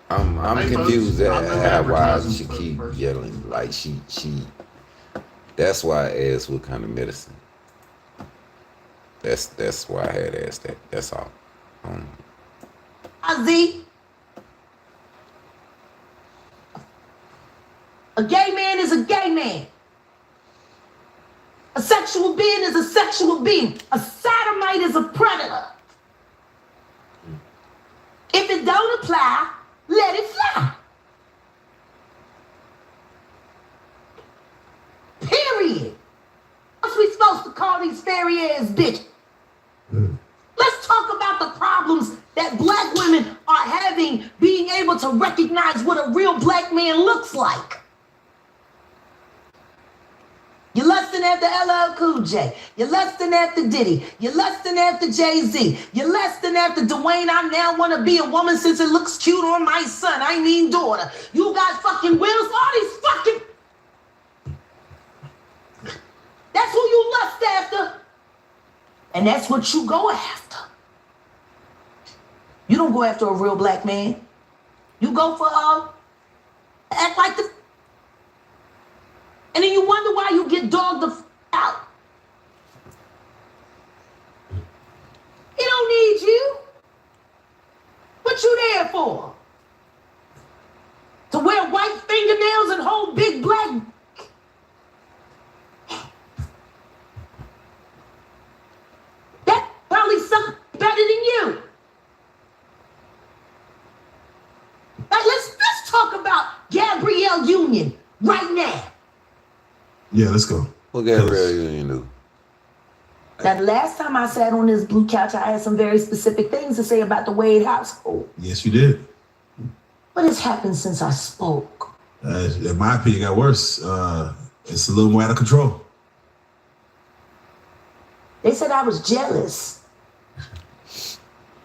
I'm confused at why she keep yelling like she. That's why I asked what kind of medicine. That's why I had asked that. That's all. Ozzy. A gay man is a gay man. A sexual being is a sexual being. A sodomite is a predator. If it don't apply, let it fly. Period. What's we supposed to call these fairy ass bitches? Let's talk about the problems that black women are having being able to recognize what a real black man looks like. You're lusting after LL Cool J. You're lusting after Diddy. You're lusting after Jay-Z. You're lusting after Dwayne. I now want to be a woman since it looks cute on my son. I mean daughter. You got fucking Wills. All these fucking... That's who you lust after. And that's what you go after. You don't go after a real black man. You go for Act like the... And then you wonder why you get dogged the out. He don't need you. What you there for? To wear white fingernails and hold big black... That's probably something better than you. Like, let's talk about Gabrielle Union right now. Yeah, let's go. What Gabrielle Union do? Now, the last time I sat on this blue couch, I had some very specific things to say about the Wade household. Yes, you did. What has happened since I spoke? In my opinion, it got worse. It's a little more out of control. They said I was jealous.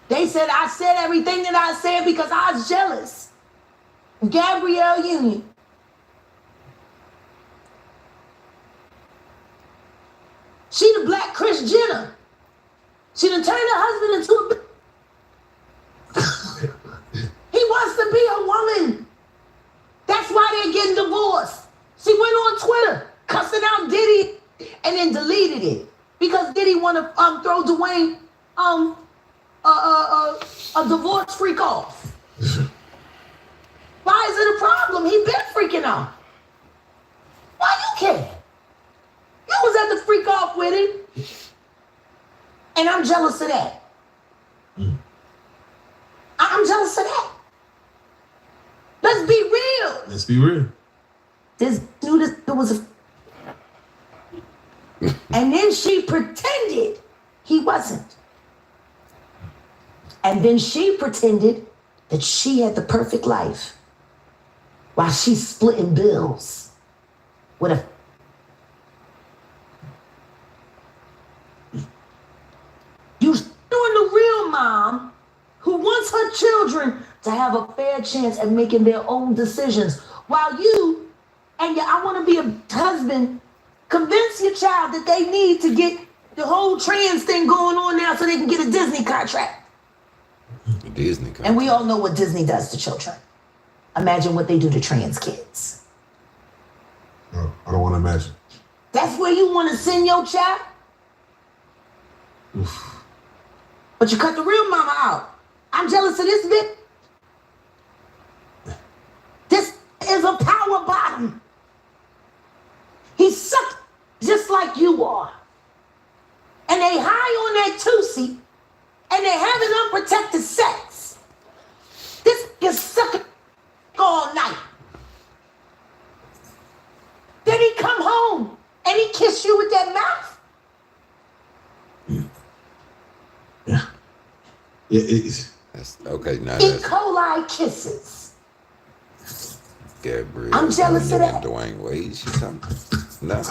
They said I said everything that I said because I was jealous. Gabrielle Union. She the black Kris Jenner. She done turned her husband into a... He wants to be a woman. That's why they're getting divorced. She went on Twitter cussing out Diddy and then deleted it because Diddy want to throw Dwayne a divorce freak off. Why is it a problem? He been freaking off. Why you care? You was at the freak off with him. And I'm jealous of that. I'm jealous of that. Let's be real. Let's be real. This knew this was a... And then she pretended he wasn't. And then she pretended that she had the perfect life while she's splitting bills with a... You doing the real mom who wants her children to have a fair chance at making their own decisions, while you and your I want to be a husband convince your child that they need to get the whole trans thing going on now so they can get a Disney contract. A Disney contract. And we all know what Disney does to children. Imagine what they do to trans kids. No, I don't want to imagine. That's where you want to send your child? Oof. But you cut the real mama out. I'm jealous of this bitch. This is a power bottom. He sucked just like you are. And they high on that Tootsie, and they having unprotected sex. This is sucking all night. Then he come home, and he kiss you with that mouth. Yeah, it's... That's, okay, now E. that's coli kisses. Gabrielle. I'm jealous of that. Dwayne Wade, she something. No.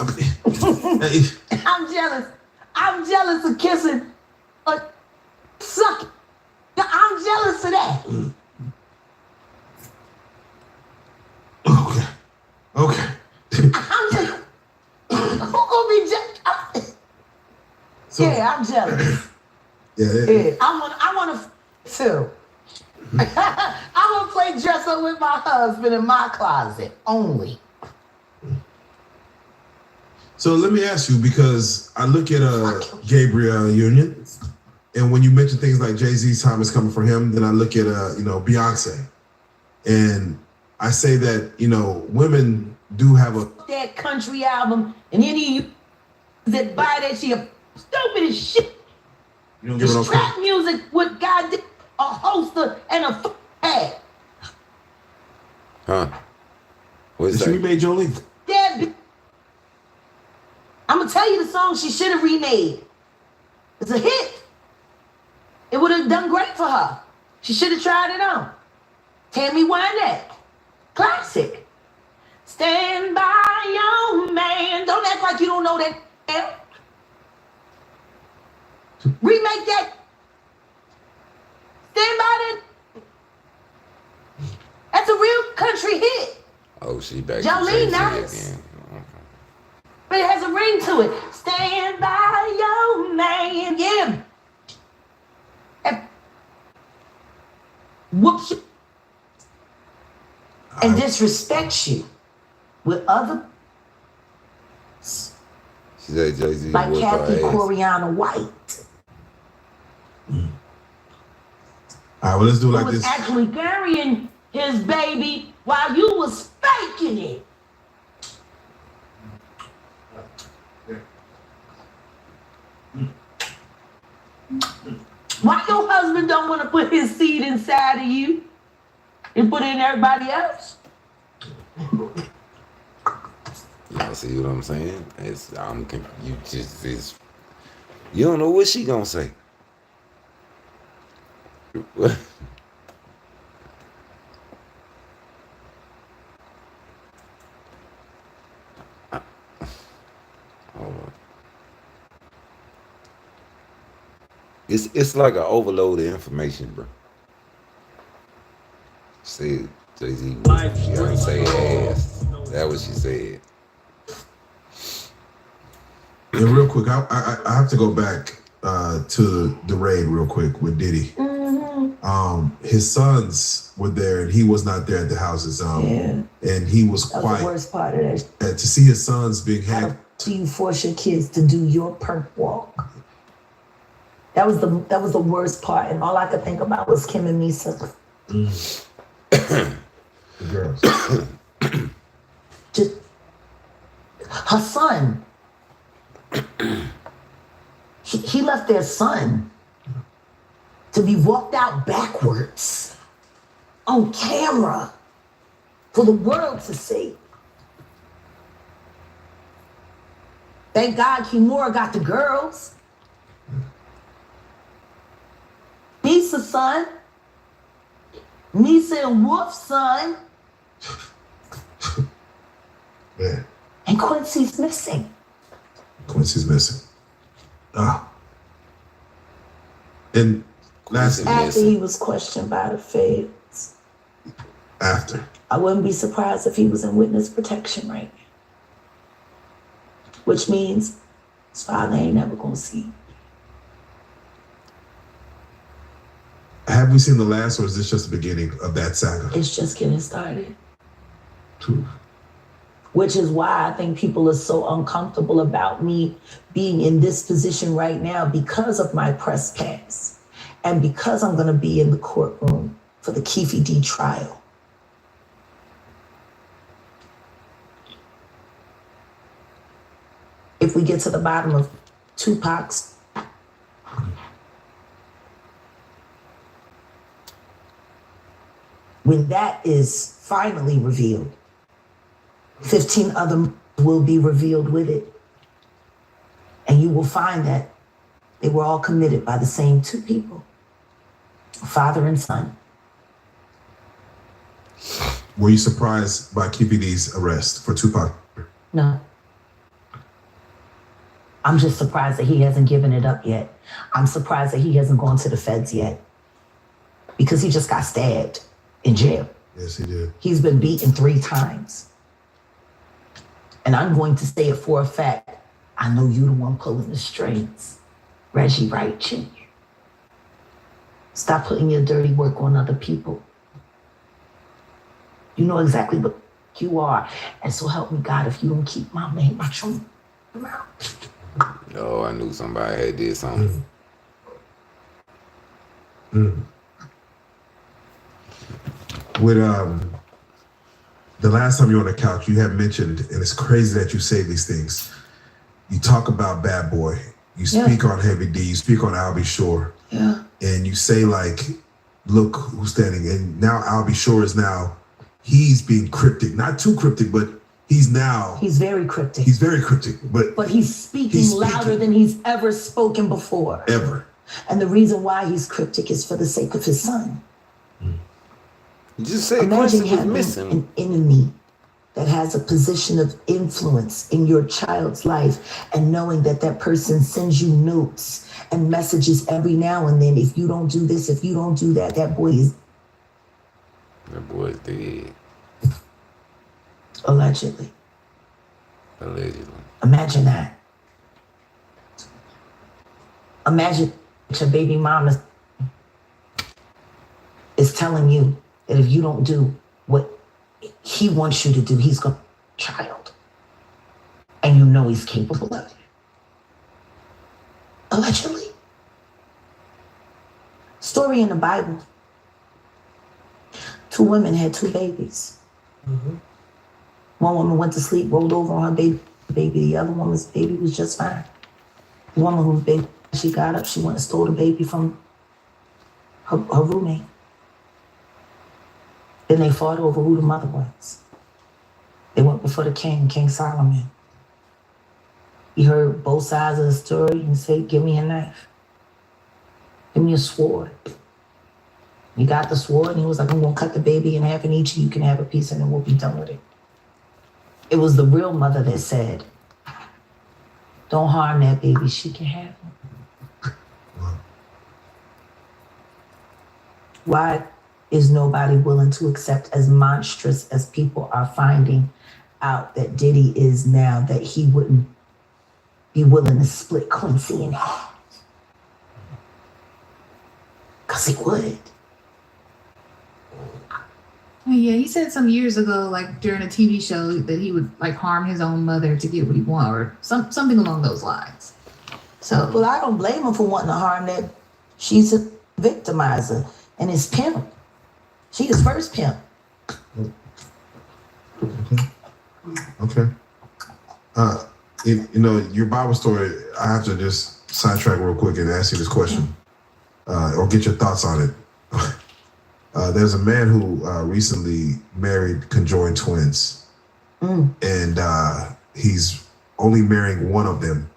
I'm jealous. I'm jealous of kissing a sucking. I'm jealous of that. Okay. I'm just... Who gonna be jealous? So, Yeah, I'm jealous. yeah. I want to too. I want to play dress up with my husband in my closet only. So let me ask you, because I look at Gabrielle Union, and when you mention things like Jay-Z's time is coming for him, then I look at Beyonce, and I say that women do have a that country album, and any of you that buy that shit, stupid as shit. You don't give it It's trap music with goddamn a holster and a hat. Huh? What's She that? remade Jolie. I'm gonna tell you the song she should have remade. It's a hit. It would have done great for her. She should have tried it on. Tammy Wynette. Classic. Stand by your man. Don't act like you don't know that. Remake that. Stand by that. That's a real country hit. Oh, she back Jolene to Jay-Z Nice. again. But it has a ring to it. Stand by your man. Yeah. And whoops. and disrespects you with other She said Jay-Z like whipped Kathy her ass. Coriana White, All right, well, let's do it who like was this. actually carrying his baby while you was faking it. Why your husband don't want to put his seed inside of you and put it in everybody else? Y'all see what I'm saying? You don't know what she gonna say. What? Hold on. It's like an overload of information, bro. Said Jay-Z whooped Beyonce ass. That what she said. And real quick, I have to go back to the raid real quick with Diddy. His sons were there, and he was not there at the houses. And he was That was quiet. the worst part of that. And to see his sons being How hacked. do you force your kids to do your perk walk? That was the worst part, and all I could think about was Kim and Misa. The girls. Just her son. He left their son to be walked out backwards on camera for the world to see. Thank God Kimura got the girls. Misa's son. Misa and Wolf's son. Man, And Quincy's missing. Quincy's missing. And last After he was questioned by the feds. after. I wouldn't be surprised if he was in witness protection right now. Which means his father ain't never gonna see him. Have we seen the last, or is this just the beginning of that saga? It's just getting started. Oof. Which is why I think people are so uncomfortable about me being in this position right now because of my press pass and because I'm gonna be in the courtroom for the Keefe D trial. If we get to the bottom of Tupac's when that is finally revealed, 15 other will be revealed with it. And you will find that they were all committed by the same two people, father and son. Were you surprised by KPD's arrest for Tupac? No. I'm just surprised that he hasn't given it up yet. I'm surprised that he hasn't gone to the feds yet because he just got stabbed in jail. Yes, he did. He's been beaten 3 times. And I'm going to say it for a fact. I know you the one pulling the strings. Reggie Wright Jr. Stop putting your dirty work on other people. You know exactly what you are. And so help me God if you don't keep my name out your mouth. Oh, I knew somebody had did something. With the last time you were on the couch, you had mentioned, and it's crazy that you say these things. You talk about Bad Boy. You speak on Heavy D. You speak on Albie Shore. Yeah. And you say, like, look who's standing. And now Albie Shore is now, he's being cryptic. Not too cryptic, but he's now. He's very cryptic. He's very cryptic. But he's speaking louder than he's ever spoken before. Ever. And the reason why he's cryptic is for the sake of his son. You just said Imagine Quincy was having missing. an enemy that has a position of influence in your child's life and knowing that that person sends you notes and messages every now and then. If you don't do this, if you don't do that, that boy is dead. Allegedly. Imagine that. Imagine your baby mama is telling you that if you don't do what he wants you to do. He's got a child. And you know he's capable of it. Allegedly. Story in the Bible. 2 women had 2 babies. Mm-hmm. One woman went to sleep, rolled over on her baby. The other woman's baby was just fine. The woman whose baby, she got up, she went and stole the baby from her roommate. Then they fought over who the mother was. They went before the king, King Solomon. He heard both sides of the story and said, give me a knife. Give me a sword. He got the sword and he was like, I'm gonna cut the baby in half and each of you can have a piece and then we'll be done with it. It was the real mother that said, don't harm that baby, she can have him. Why is nobody willing to accept, as monstrous as people are finding out that Diddy is now, that he wouldn't be willing to split Quincy in half? Because he would. Yeah, he said some years ago, like during a TV show, that he would like harm his own mother to get what he wanted, or something along those lines. So, well, I don't blame him for wanting to harm that. She's a victimizer and his pimp. She his first pimp. Okay. You know, your Bible story, I have to just sidetrack real quick and ask you this question, or get your thoughts on it. There's a man who recently married conjoined twins, and he's only marrying one of them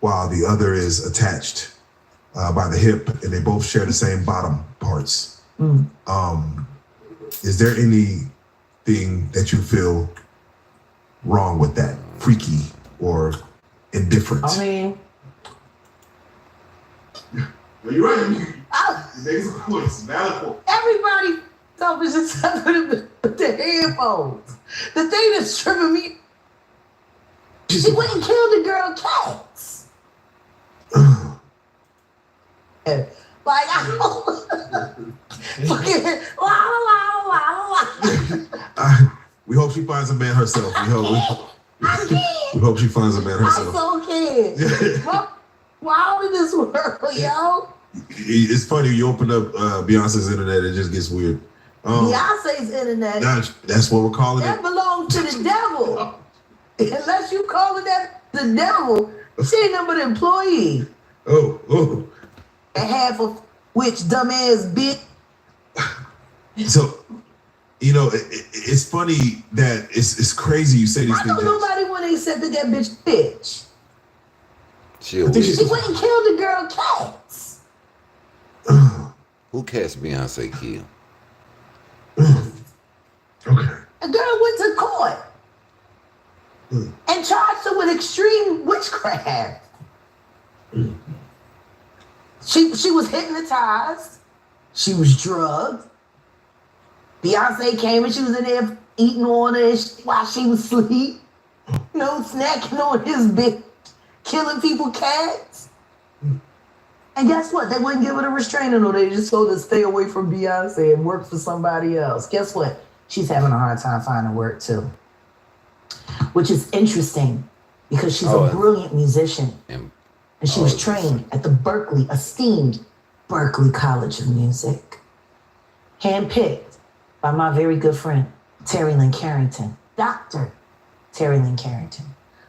while the other is attached by the hip, and they both share the same bottom parts. Is there anything that you feel wrong with that, freaky or indifferent? I mean, you're right. Everybody selfish except for the headphones. The thing that's tripping me, she went and killed the girl cats. Like, I don't fucking we hope she finds a man herself. We hope she finds a man herself. I so can't. Wow, in this world, yo. It's funny, you open up Beyonce's internet, it just gets weird. Beyonce's internet. That's what we're calling that it. That belongs to the devil. Unless you calling that the devil, she ain't nothing but an employee. Oh. And half of which dumbass bitch. So, you know, it's funny that it's crazy you say these things. I know nobody want to accept that bitch. She went and killed the girl cats. Who cats Beyonce killed? Okay. A girl went to court and charged her with extreme witchcraft. She was hypnotized. She was drugged. Beyonce came and she was in there eating on her while she was asleep. You know, snacking on his bitch, killing people cats. And guess what? They wouldn't give her a restraining order. They just told her to stay away from Beyonce and work for somebody else. Guess what? She's having a hard time finding work too. Which is interesting because she's a brilliant musician. And she was trained at the esteemed Berklee College of Music. Handpicked by my very good friend, Terry Lynn Carrington, Dr. Terry Lynn Carrington,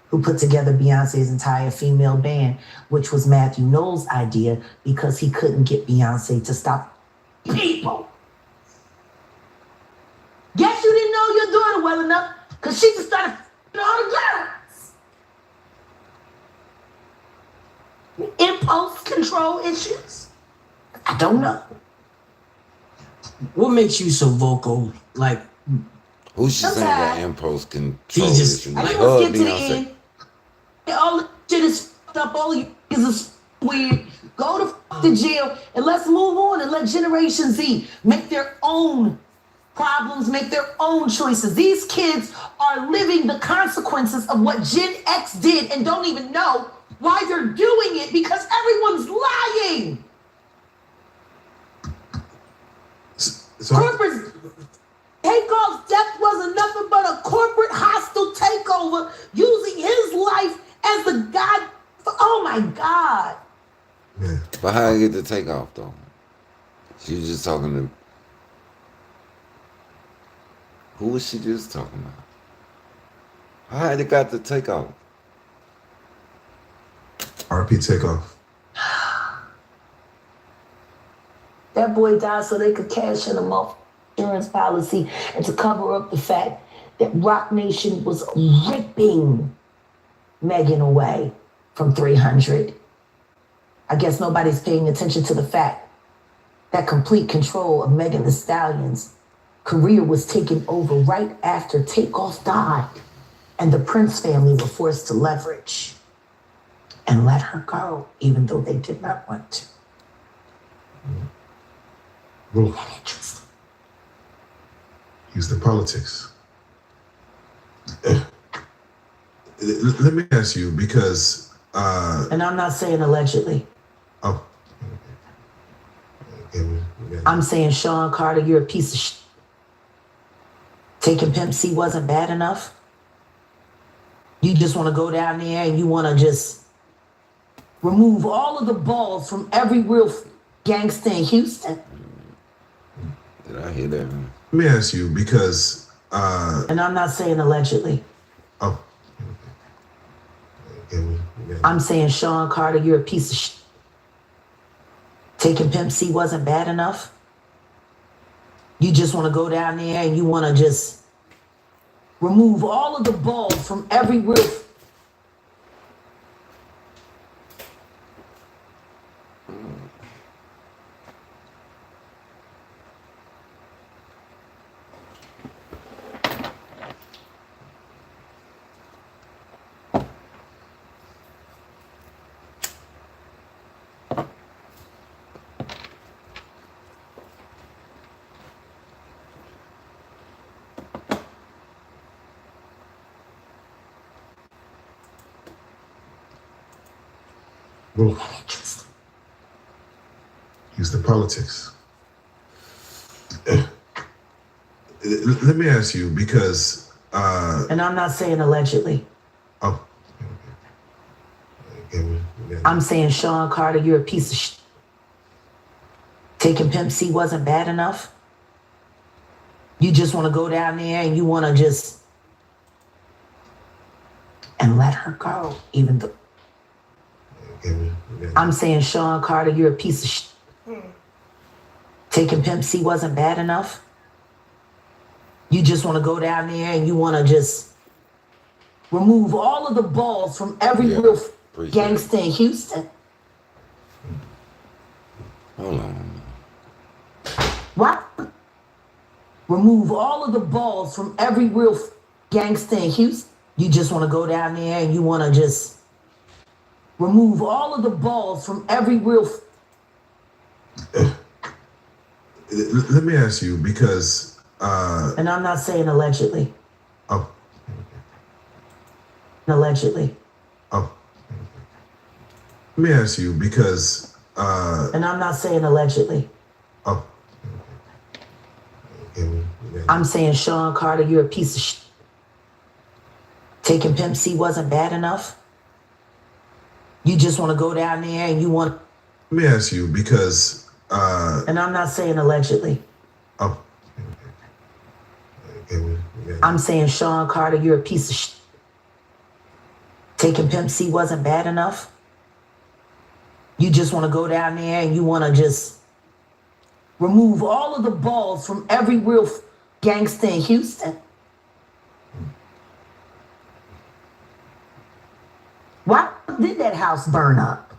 who put together Beyonce's entire female band, which was Matthew Knowles' idea because he couldn't get Beyonce to stop people. Guess you didn't know your daughter well enough because she just started f***ing all the girls. Impulse control issues? I don't know. What makes you so vocal? Like, who's she saying that impulse control just, issues? I just want to get to the end. All the shit is fucked up. All you is weird. Go to jail and let's move on and let Generation Z make their own problems, make their own choices. These kids are living the consequences of what Gen X did and don't even know why they're doing it because everyone's lying. Corporate takeoff's death wasn't nothing but Yeah. But how I get to take off though? She was just talking to. Who was she just talking about? How had it got to take off? RP takeoff. That boy died so they could cash in a month insurance policy and to cover up the fact that Rock Nation was ripping Megan away from 300. I guess nobody's paying attention to the fact that complete control of Megan Thee Stallion's career was taken over right after Takeoff died, and the Prince family were forced to leverage and let her go, even though they did not want to. Well, use the politics. Let me ask you, because And I'm not saying allegedly. Oh. I'm saying, Sean Carter, you're a piece of shit. Taking Pimp C wasn't bad enough. You just want to go down there and you want to just remove all of the balls from every real gangster in Houston. Did I hear that? Let me ask you, because And I'm not saying allegedly. Oh. I'm saying, Sean Carter, you're a piece of shit. Taking Pimp C wasn't bad enough. You just want to go down there and you want to just remove all of the balls from every real. Well, use the politics. Let me ask you, because And I'm not saying allegedly. Oh. I'm saying, Sean Carter, you're a piece of shit. Taking Pimp C wasn't bad enough. You just want to go down there and you want to just and let her go, even though. I'm saying, Sean Carter, you're a piece of shit. Taking Pimp C wasn't bad enough. You just want to go down there and you want to just remove all of the balls from every real gangster in Houston. Hold on. What? Remove all of the balls from every real gangster in Houston. You just want to go down there and you want to just remove all of the balls from every real. Let me ask you, because And I'm not saying allegedly. Oh. Allegedly. Oh. Let me ask you, because And I'm not saying allegedly. Oh. I'm saying, Sean Carter, you're a piece of shit. Taking Pimp C wasn't bad enough. You just want to go down there and you want. Let me ask you, because And I'm not saying allegedly. Oh. I'm saying, Sean Carter, you're a piece of shit. Taking Pimp C wasn't bad enough. You just want to go down there and you want to just remove all of the balls from every real gangster in Houston. Why did that house burn up?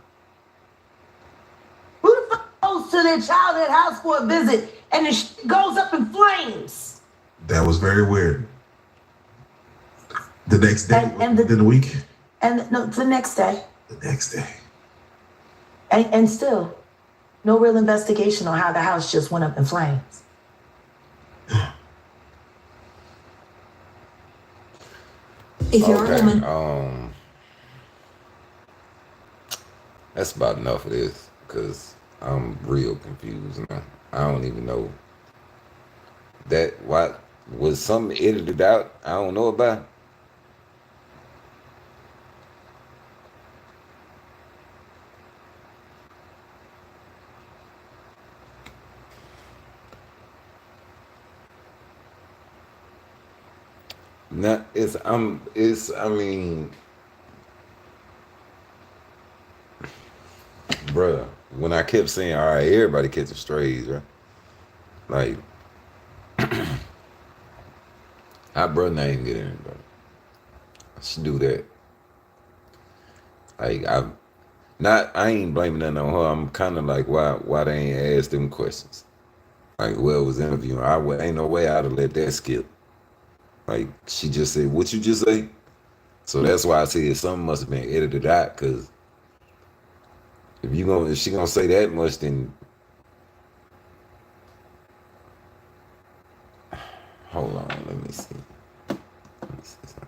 Who the fuck goes to their childhood house for a visit and the shit goes up in flames? That was very weird. The next day, within the week? And no, the next day. The next day. And still, no real investigation on how the house just went up in flames. If you're a woman. That's about enough of this, because I'm real confused now. I don't even know. That, what, was something edited out I don't know about? Not I mean, bruh, when I kept saying, all right, everybody catching strays, right? Like, our brother name get in, bro. I should do that. Like, I ain't blaming nothing on her. I'm kind of like, why they ain't asked them questions? Like, whoever was interviewing, ain't no way I'd have let that skip. Like, she just said, what you just say? So that's why I said something must have been edited out, because if she gonna say that much, then hold on, let me see. Let me see something.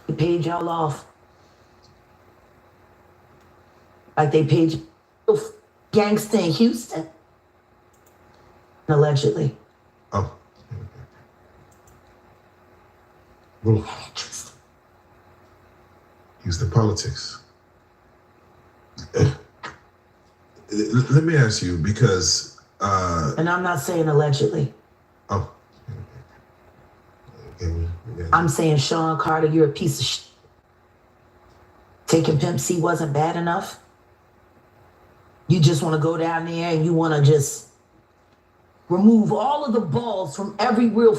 They paid y'all off. Like they paid you gangster in Houston. Allegedly. Oh. Well, Houston politics. Let me ask you, because and I'm not saying allegedly. Oh. Okay, I'm saying, Sean Carter, you're a piece of shit. Taking Pimp C wasn't bad enough. You just want to go down there and you want to just remove all of the balls from every real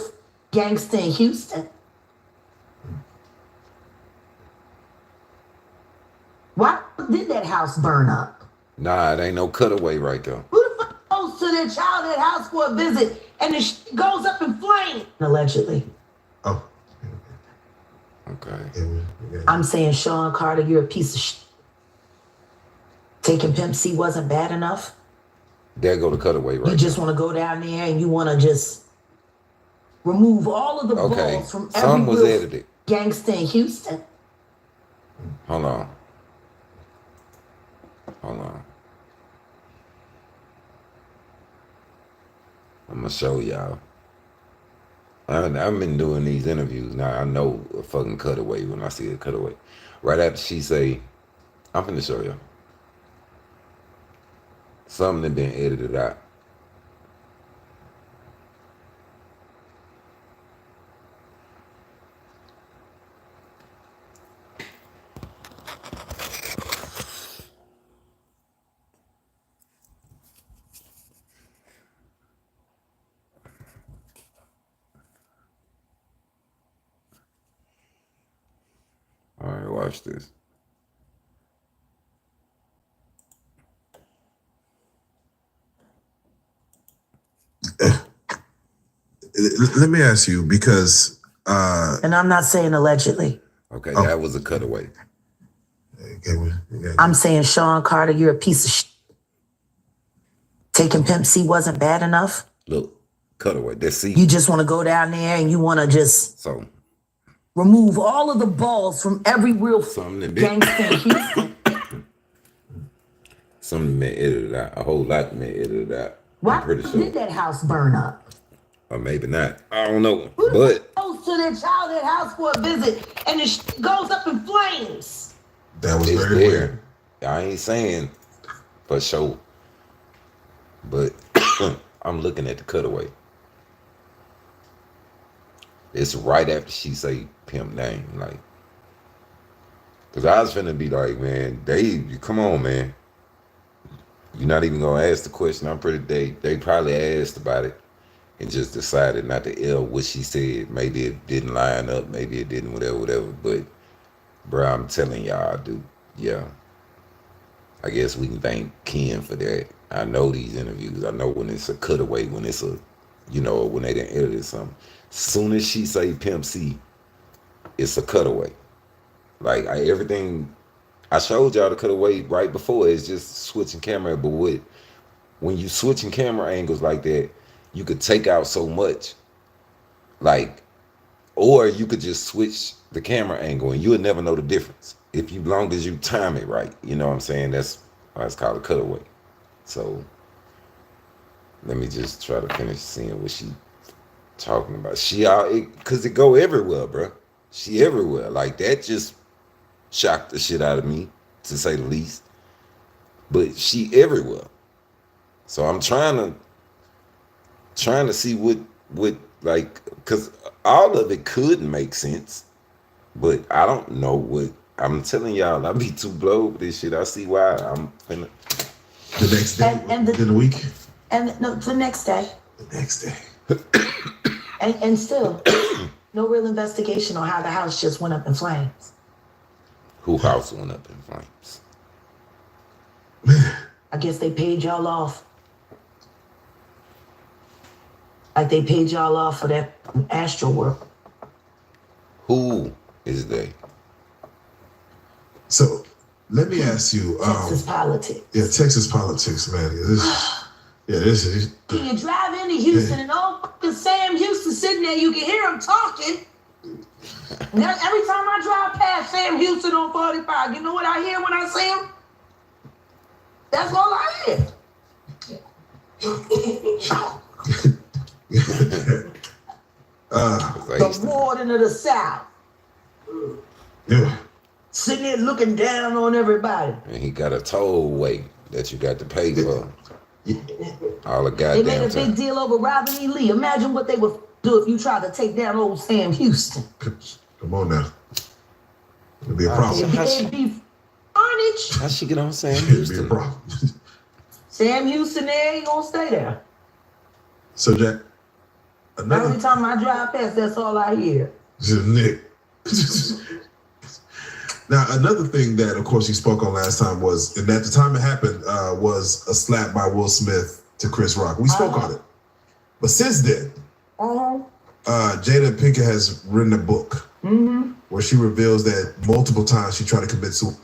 gangster in Houston. Why did that house burn up? Nah, it ain't no cutaway right there. Who the fuck goes to their childhood house for a visit and the shit goes up in flames? Allegedly. Oh. Okay. I'm saying, Sean Carter, you're a piece of shit. Taking Pimp C wasn't bad enough. There go the cutaway right You just now. want to go down there and you want to just remove all of the balls from every was real edited. Gangster in Houston. Hold on. I'm gonna show y'all. I've been doing these interviews now. I know a fucking cutaway when I see a cutaway. Right after she say, I'm finna show y'all. Something that been edited out. All right, watch this. Let me ask you, because and I'm not saying allegedly. Okay, that was a cutaway. I'm saying, Sean Carter, you're a piece of shit. Taking Pimp C wasn't bad enough. Look, cutaway. That's C. You just want to go down there and you want to just remove all of the balls from every real gangster in Houston. Something been edited out. A whole lot been edited out. Why I'm pretty sure. did that house burn up? Or maybe not. I don't know. Who But goes to their childhood house for a visit and the shit goes up in flames? That was it's very there. weird. I ain't saying for sure. But I'm looking at the cutaway. It's right after she say pimp name. Like, cause I was finna be like, man, come on, man. You're not even gonna ask the question. I'm pretty they probably asked about it and just decided not to ill what she said. Maybe it didn't line up, maybe it didn't, whatever. But bro, I'm telling y'all, dude, yeah. I guess we can thank Ken for that. I know these interviews. I know when it's a cutaway, when it's a, when they didn't edit something. Soon as she say Pimp C, it's a cutaway. Like everything, I showed y'all the cutaway right before. It's just switching camera, but when you switching camera angles like that, you could take out so much. Like, or you could just switch the camera angle and you would never know the difference. If you, long as you time it right, you know what I'm saying? That's why it's called a cutaway. So let me just try to finish seeing what she talking about. Cause it go everywhere, bro. She everywhere. Like that just shocked the shit out of me, to say the least. But she everywhere. So I'm trying to see what like, because all of it could make sense, but I don't know what. I'm telling y'all, I be too blown with this shit. I see why I'm finna. The next day, And within a week. And no, the next day. The next day. And still, no real investigation on how the house just went up in flames. Who house went up in flames? I guess they paid y'all off. Like they paid y'all off for that astral work. Who is they? So let me ask you. Texas politics. Yeah, Texas politics, man. This is. You drive into Houston and old fucking Sam Houston sitting there, you can hear him talking. And every time I drive past Sam Houston on 45, you know what I hear when I see him? That's all I hear. The warden of the South. Yeah. Sitting there looking down on everybody. And he got a tollway that you got to pay for. All the They goddamn made a time. big deal over Robin E. Lee. Imagine what they would do if you tried to take down old Sam Houston. Come on now. It'll be a problem. It'd be carnage. How she get on Sam It'll be a Houston? problem. Sam Houston there ain't gonna stay there. So Jack, Every time I drive past, that's all I hear. Nick. Now, another thing that, of course, you spoke on last time was, and at the time it happened, was a slap by Will Smith to Chris Rock. We spoke on it. But since then, Jada Pinkett has written a book where she reveals that multiple times she tried to commit suicide.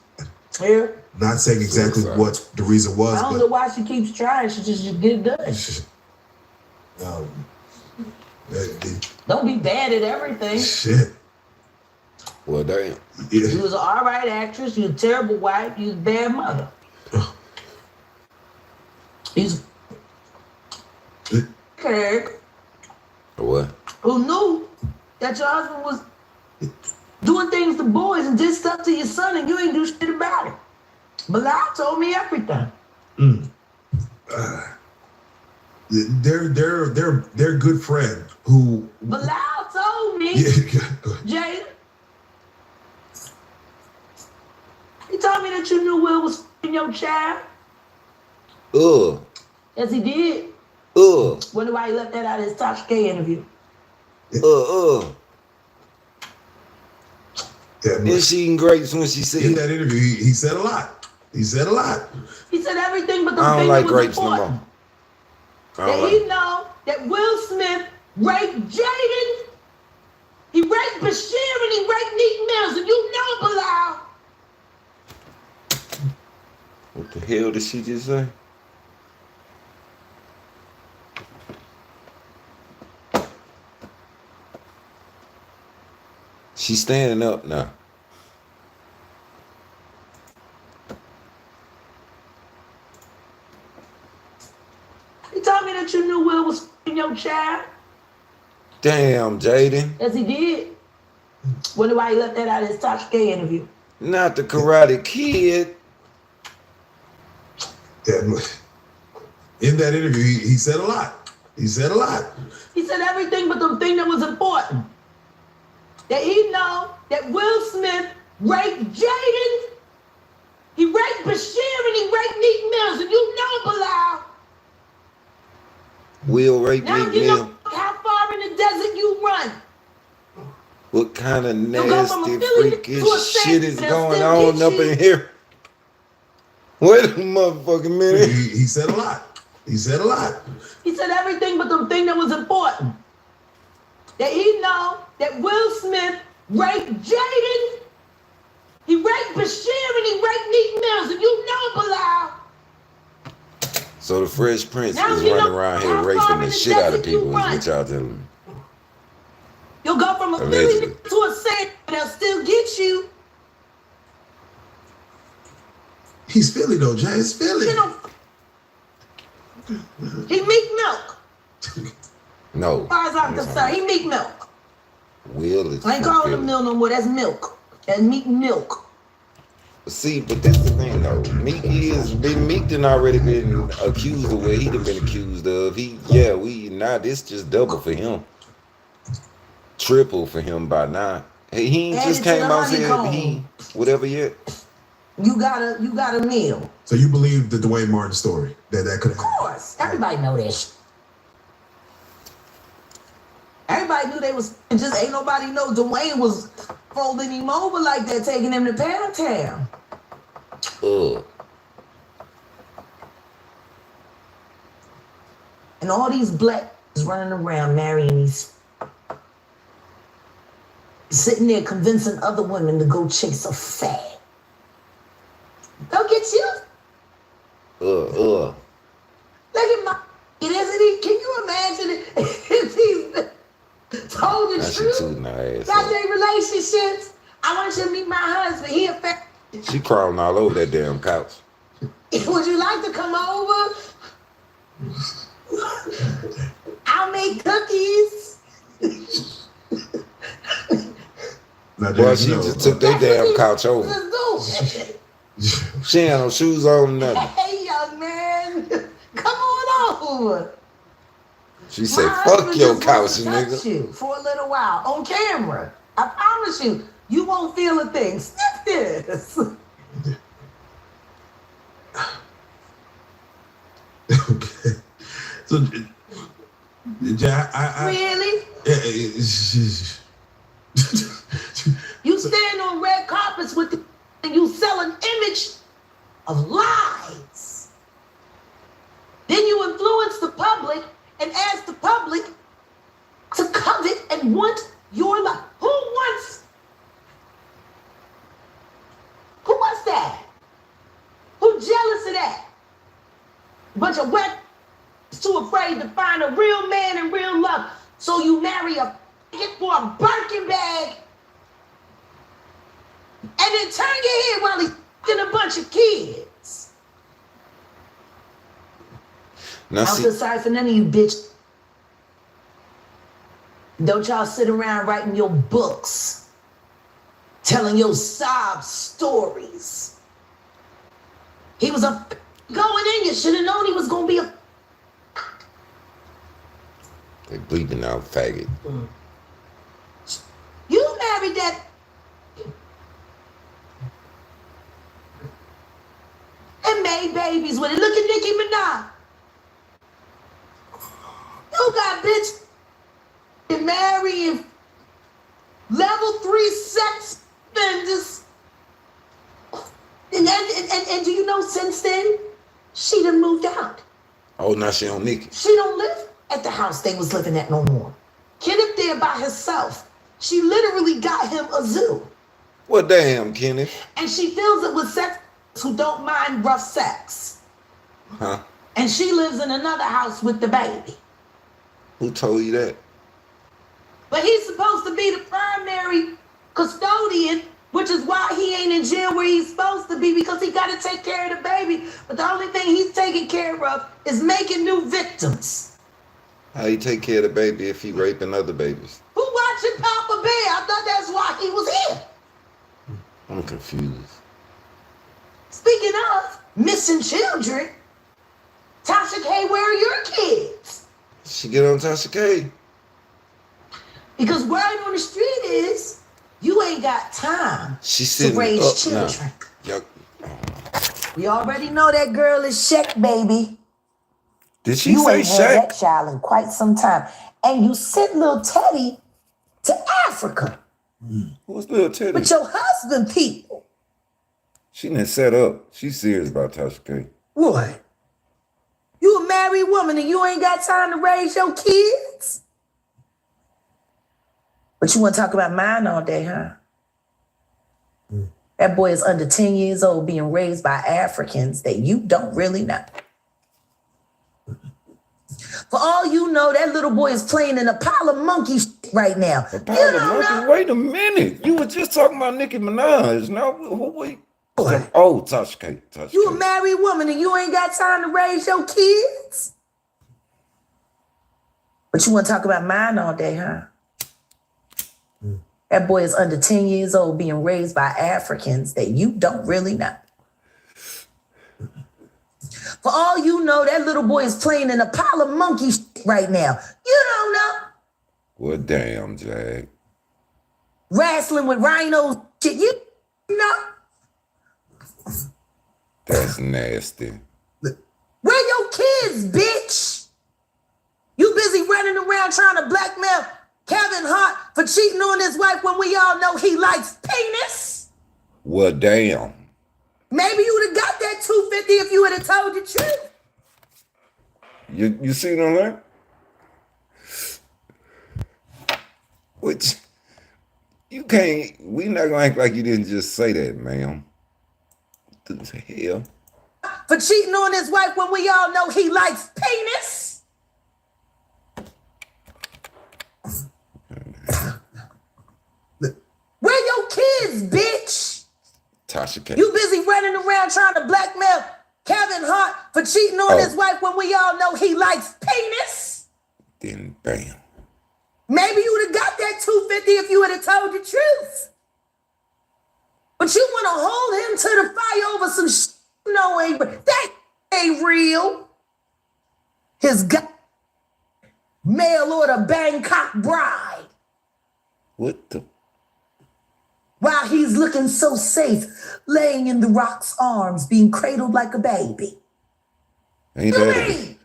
Yeah. Not saying exactly what the reason was, I don't know why she keeps trying. She just get it done. Don't be bad at everything. Shit. Well, damn. Yeah. You was an all right actress. You was a terrible wife. You was a bad mother. He's Kirk, What? who knew that your husband was doing things to boys and did stuff to your son, and you ain't do shit about it. Bilal told me everything. Their good friend who. Bilal told me, Jada. He told me that you knew Will was f***ing your child. Yes, he did. Wonder why he left that out of his Tasha K interview. And she eating grapes when she said in that interview, he said a lot. He said a lot. He said everything but the I don't thing like that was grapes no important. more. That he know that Will Smith raped Jaden, he raped Bashir, and he raped Neek Mills, and you know, Bilal. What the hell did she just say? She's standing up now. He told me that you knew Will was f***ing your child. Damn, Jaden. Yes, he did. Wonder why he left that out of his Tasha K interview. Not the Karate Kid. In that interview, he said a lot. He said a lot. He said everything but the thing that was important. That he know that Will Smith raped Jaden, he raped Bashir, and he raped Neek Mills, and you know, Bilal. Will rape Now Meek you Mill. know how far in the desert you run. What kind of go from a nasty, Philly freakish to a shit is Saint, going they'll on still up get in here? Wait a motherfucking minute. He said a lot. He said a lot. He said everything but the thing that was important. That he know that Will Smith raped Jaden, he raped Bashir, and he raped Neek Mills, and you know, Bilal. So the Fresh Prince Now is you running know around here how raping far the in the shit out of desert you people, is run. what y'all telling me. You'll go from a Philly Allegedly. to a Saint, and they'll still get you. He's Philly though, Jay. It's Philly. You know, he Meek Milk. No. As far as I'm concerned, he Meek Milk. Will is I ain't calling them fulfilling. Mill no more. That's Milk. That's Meek Milk. See, but this the thing though. Meek done already been accused of what he done been accused of. This just double for him. Triple for him by now. Hey, he ain't Add just it to came the out and said honeycomb. he whatever yet. You got a meal. So you believe the Dwayne Martin story that could Of have happened? course. Everybody know that shit. Everybody knew they was just ain't nobody know Dwayne was folding him over like that, taking him to Pound Town. And all these blacks running around marrying these, sitting there convincing other women to go chase a fag. Go get you. Look at my, isn't he? Can you imagine it? If he's told the Now she truth tooting her ass about up. their relationships. I want you to meet my husband. He a fag. She crawling all over that damn couch. Would you like to come over? I'll make cookies. Now, Boy, Jack, she you know, just took their damn couch over. Let's do it. She ain't no shoes on, nothing. Hey, young man, come on over. She said, My fuck husband your just couch, wants to touch nigga. you for a little while on camera. I promise you, you won't feel a thing. Sniff this. Okay. So, Jack, Really? You stand on red carpets with the, and you sell an image of lies. Then you influence the public and ask the public to covet and want your life. Who wants that? Who jealous of that? Bunch of wet too afraid to find a real man and real love. So you marry a for a Birkin bag and then turn your head while he's f***ing a bunch of kids. Now I don't see, feel sorry for none of you, bitch. Don't y'all sit around writing your books, telling your sob stories. He was a going in. You should have known he was gonna be a. they bleeding out faggot. You married that. And made babies with it. Look at Nicki Minaj. You got bitch and marrying level 3 sex offenders. And do you know since then, she done moved out. Oh, now she on Nikki. She don't live at the house they was living at no more. Kenneth there by herself. She literally got him a zoo. Well, damn, Kenneth. And she fills it with sex who don't mind rough sex. Huh? And she lives in another house with the baby. Who told you that? But he's supposed to be the primary custodian, which is why he ain't in jail where he's supposed to be, because he got to take care of the baby. But the only thing he's taking care of is making new victims. How you take care of the baby if he raping other babies? Who watching Papa Bear? I thought that's why he was here. I'm confused. Speaking of missing children, Tasha K, where are your kids? She get on Tasha K. Because word on the street is you ain't got time She's to sitting raise up children. now. We already know that girl is Shaq, baby. Did she You say ain't had that Shaq? child in quite some time. And you sent little Teddy to Africa Who's little Teddy? with your husband, people. She didn't set up. She's serious about Tasha K. What? You a married woman and you ain't got time to raise your kids? But you want to talk about mine all day, huh? That boy is under 10 years old being raised by Africans that you don't really know. For all you know, that little boy is playing in a pile of monkey shit right now. A pile of monkeys? Wait a minute. You were just talking about Nicki Minaj. Now, who we? What? Oh, Tasha K. Tasha You K. a married woman and you ain't got time to raise your kids? But you want to talk about mine all day, huh? That boy is under 10 years old being raised by Africans that you don't really know. For all you know, that little boy is playing in a pile of monkey shit right now. You don't know. Well, damn, Jack. Wrestling with rhinos shit. You know. That's nasty. Where your kids, bitch? You busy running around trying to blackmail Kevin Hart for cheating on his wife when we all know he likes penis? Well, damn. Maybe you would have got that 250 if you would have told the truth. You see what I'm saying? Which, you can't, we not gonna act like you didn't just say that, ma'am. What the hell? For cheating on his wife when we all know he likes penis? Where your kids, bitch? Tasha K. You busy running around trying to blackmail Kevin Hart for cheating on his wife when we all know he likes penis? Then bam. Maybe you would have got that 250 if you would have told the truth. But you want to hold him to the fire over some shit you know ain't that ain't real. His mail order Bangkok bride. What the? While he's looking so safe, laying in the Rock's arms, being cradled like a baby. Ain't that?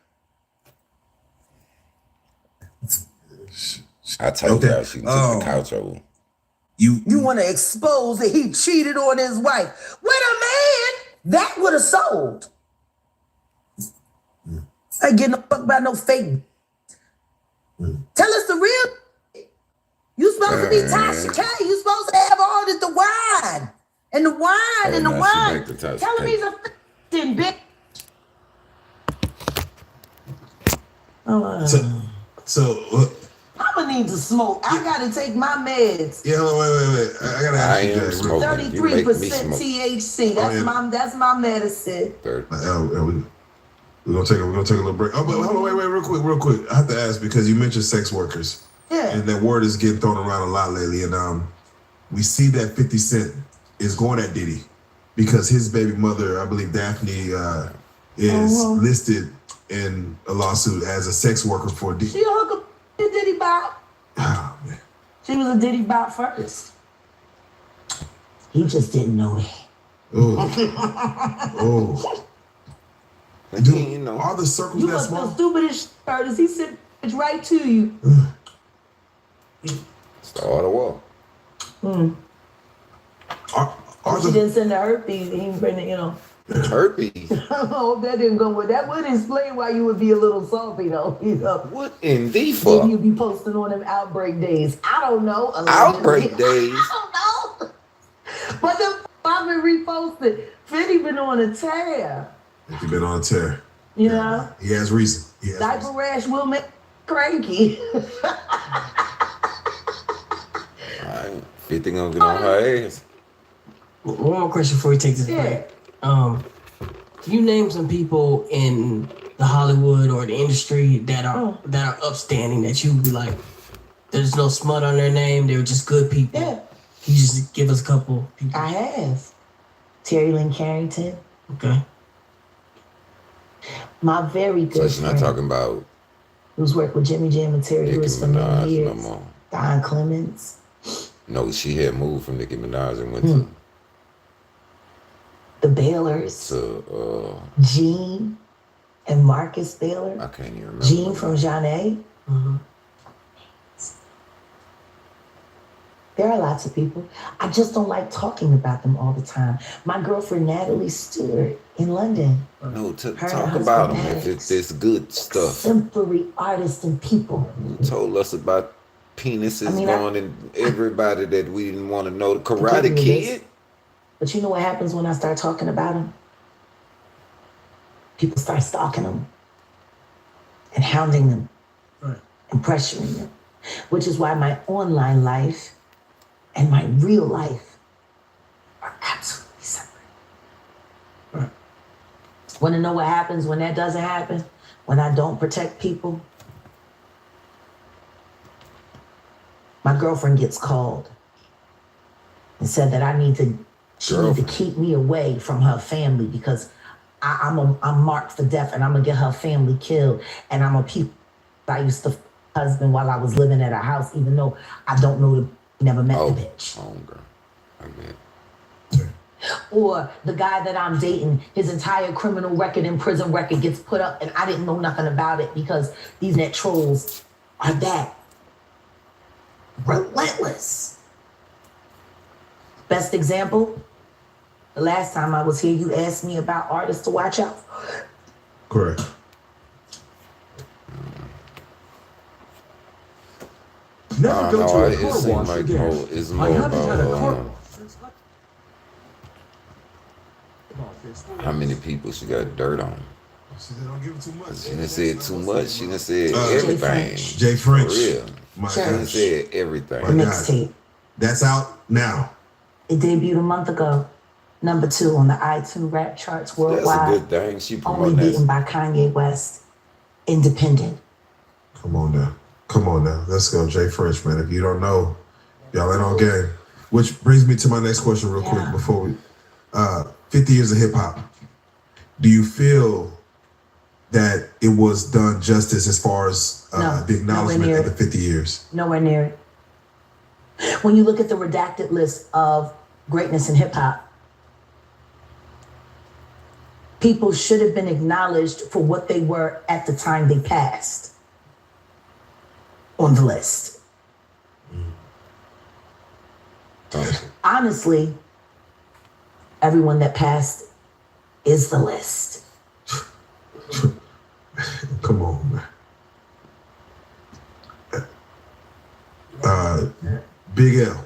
I told y'all she took the couch over. You want to expose that he cheated on his wife with a man that would have sold. I ain't getting no fuck about no fake. Tell us the real. You supposed to be Tasha K. You supposed to have all the wine. And the wine and the wine. Tell him he's a f***ing bitch. So I'm gonna need to smoke. I gotta take my meds. Yeah, wait. I gotta ask you that. 33% THC. That's my medicine. We're gonna take a little break. Oh, but hold on, wait, real quick. I have to ask because you mentioned sex workers. Yeah. And that word is getting thrown around a lot lately. And we see that 50 Cent is going at Diddy because his baby mother, I believe Daphne, is listed in a lawsuit as a sex worker for Diddy. She a hooker Diddy bop. Oh, man. She was a Diddy bop first. He just didn't know that. Oh. Dude, you know, all the circles you that must small. feel stupid as shit. He said it's right to you. Start a war. She didn't send the herpes. He didn't bring it, Herpes? Oh, that didn't go with that. Would explain why you would be a little salty, though. What in the fuck? Maybe you'd be posting on them outbreak days. I don't know. Outbreak days? I don't know. But the I've been reposted. Fitty been on a tear. He been on a tear. You know? He has reason. Diaper rash will make cranky. 50 gonna get on her ass. One more question before we take this break. You name some people in the Hollywood or the industry that are upstanding that you would be like, there's no smut on their name, they're just good people. Yeah. Can you just give us a couple people? I have. Terry Lynn Carrington. Okay. My very good So she's not talking about who's worked with Jimmy Jam and Terry Lewis for many years. No more. Don Clemens. No, she had moved from Nicki Minaj and went to the Baylors. Gene and Marcus Baylor. I can't even remember. Gene from Jeanne. There are lots of people. I just don't like talking about them all the time. My girlfriend Natalie Stewart in London. No, talk about them if it's good stuff. Exemplary artists and people. You told us about penises going in everybody that we didn't want to know. The Karate Kid. But you know what happens when I start talking about them? People start stalking them and hounding them and pressuring them, which is why my online life and my real life are absolutely separate. Want to know what happens when that doesn't happen? When I don't protect people? My girlfriend gets called and said that she need to keep me away from her family because I'm marked for death and I'm gonna get her family killed. And I used to husband while I was living at her house, even though I don't know never met the bitch. Oh, girl. I bet. Or the guy that I'm dating, his entire criminal record and prison record gets put up and I didn't know nothing about it because these net trolls are that relentless. Best example, the last time I was here, you asked me about artists to watch out for. Correct. Never go to a it car seems wash like again. it's I more haven't had a car about how many people she got dirt on. She said, don't give it too much. She done said too much. She done said everything. Jay French. For real. My She done gosh. said everything. The mixtape. That's out now. It debuted a month ago. Number 2 on the iTunes rap charts worldwide. That's a good thing. She Only promoting beaten that. by Kanye West. Independent. Come on now. Come on now. Let's go, Jay French, man. If you don't know, y'all ain't on game. Which brings me to my next question real quick before we 50 years of hip hop. Do you feel that it was done justice as far as the acknowledgement of the 50 years? Nowhere near it. When you look at the redacted list of greatness in hip hop, people should have been acknowledged for what they were at the time they passed on the list. Honestly, everyone that passed is the list. Come on, man. Big L.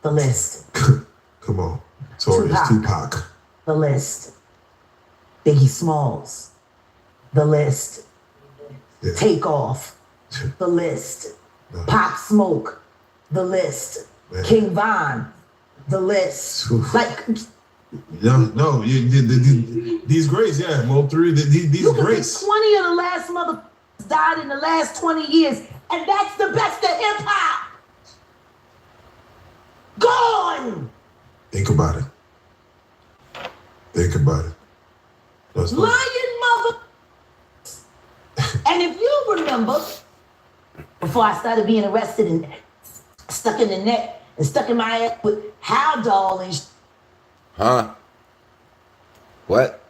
The list. Come on. Notorious Tupac. The list. Biggie Smalls. The list. Yeah. Takeoff. The list. Pop Smoke. The list. Man. King Von. The list. Oof. Like, No, these greats, yeah, Mo 3, these look at greats. 20 of the last motherfuckers died in the last 20 years, and that's the best of hip hop. Gone. Think about it. Think about it. That's what- Lying mother. And if you remember, before I started being arrested and stuck in the net and stuck in my ass with How Doll and Huh? What?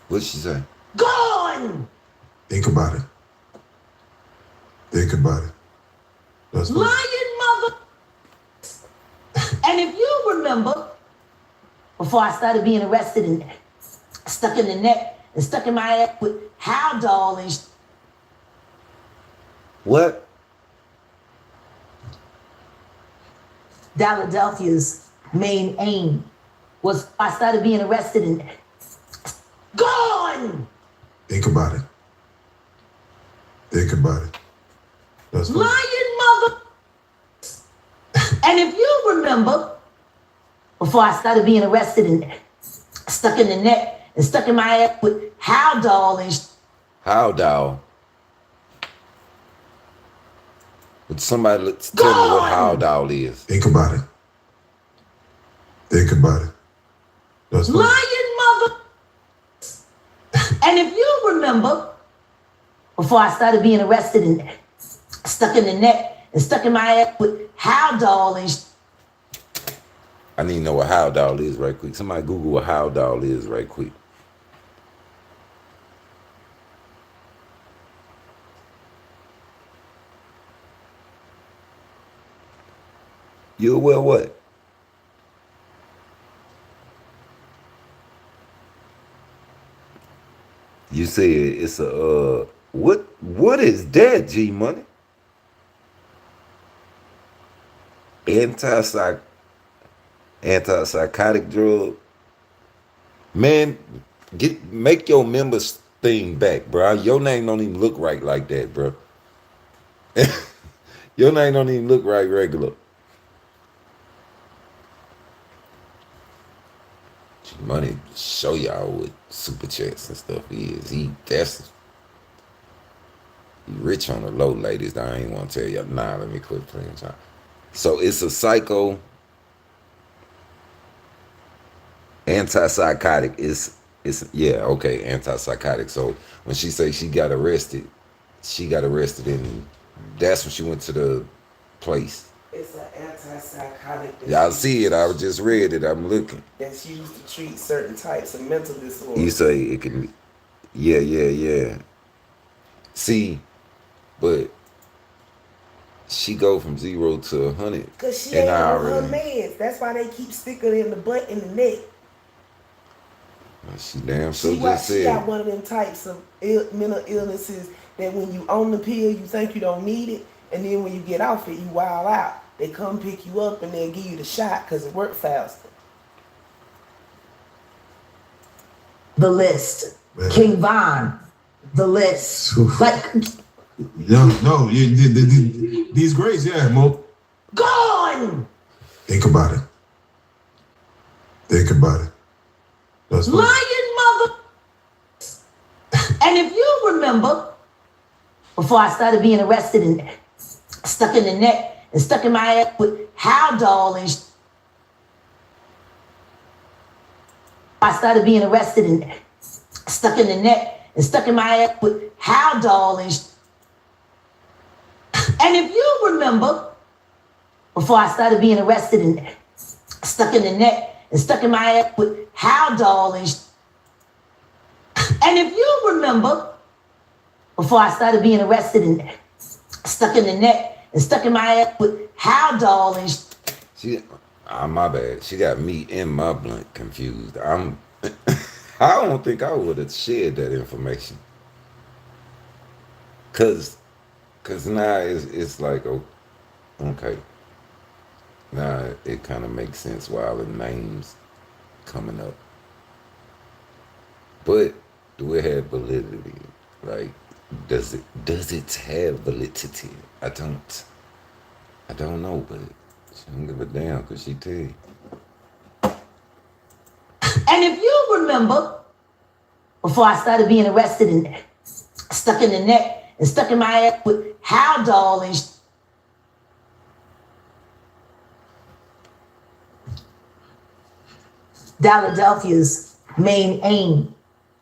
What'd she say? gone. Think about it. Think about it. That's what- Lying mother. And if you remember, before I started being arrested and stuck in the net and stuck in my ass with How Doll and What? Philadelphia's main aim was I started being arrested and gone. Think about it. Think about it. That's what- Lying mother. And if you remember, before I started being arrested and stuck in the net and stuck in my ass with How Doll and How doll? Would somebody tell me what how doll is? Think about it. Think about it. That's what- lying mother. And if you remember, before I started being arrested and stuck in the net and stuck in my ass with How Doll and I need to know what how doll is right quick. Somebody Google what how doll is right quick. You well what? You say it's a what is that, G Money? Antipsychotic drug. Man, make your members thing back, bro. Your name don't even look right like that, bro. Your name don't even look right regular. G Money show y'all what super chats and stuff is. You rich on the low, ladies. I ain't want to tell you. Nah, let me quit playing time. So it's a psycho antipsychotic. It's yeah, okay, antipsychotic. So when she say she got arrested and that's when she went to the place. It's an antipsychotic. Y'all see it, I just read it, I'm looking. That's used to treat certain types of mental disorders. You say it can, yeah. See, but she go from 0 to 100. Because she ain't on her meds. That's why they keep sticking her in the butt and the neck. She damn so she just said. She got one of them types of mental illnesses that when you on the pill, you think you don't need it. And then when you get off it, you wild out. They come pick you up and they'll give you the shot because it works faster. The list. Man. King Von. The list. Like. No, these grades, yeah, Mo. Gone! Think about it. That's lying mother. And if you remember, before I started being arrested and stuck in the neck and stuck in my ass with Haldol and I started being arrested and stuck in the neck and stuck in my ass with Haldol and if you remember, before I started being arrested and stuck in the neck and stuck in my ass with Haldol and if you remember, before I started being arrested and stuck in the neck and stuck in my ass with Haldol my bad. She got me and my blunt confused. I don't think I would have shared that information. Cause now it's like, oh, okay. Now it kind of makes sense why all the names coming up. But do it have validity? Like, does it have validity? I don't know, but she don't give a damn because she tell you. And if you remember, before I started being arrested and stuck in the neck and stuck in my ass with Haldol Philadelphia's main aim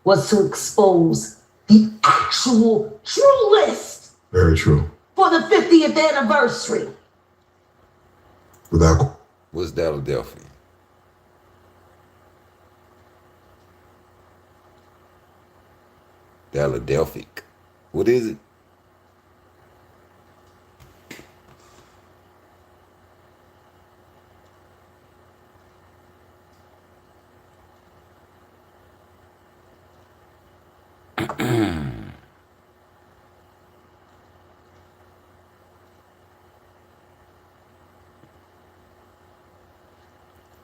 was to expose the actual true list. Very true. For the 50th anniversary. What's Philadelphia? Philadelphia. What is it?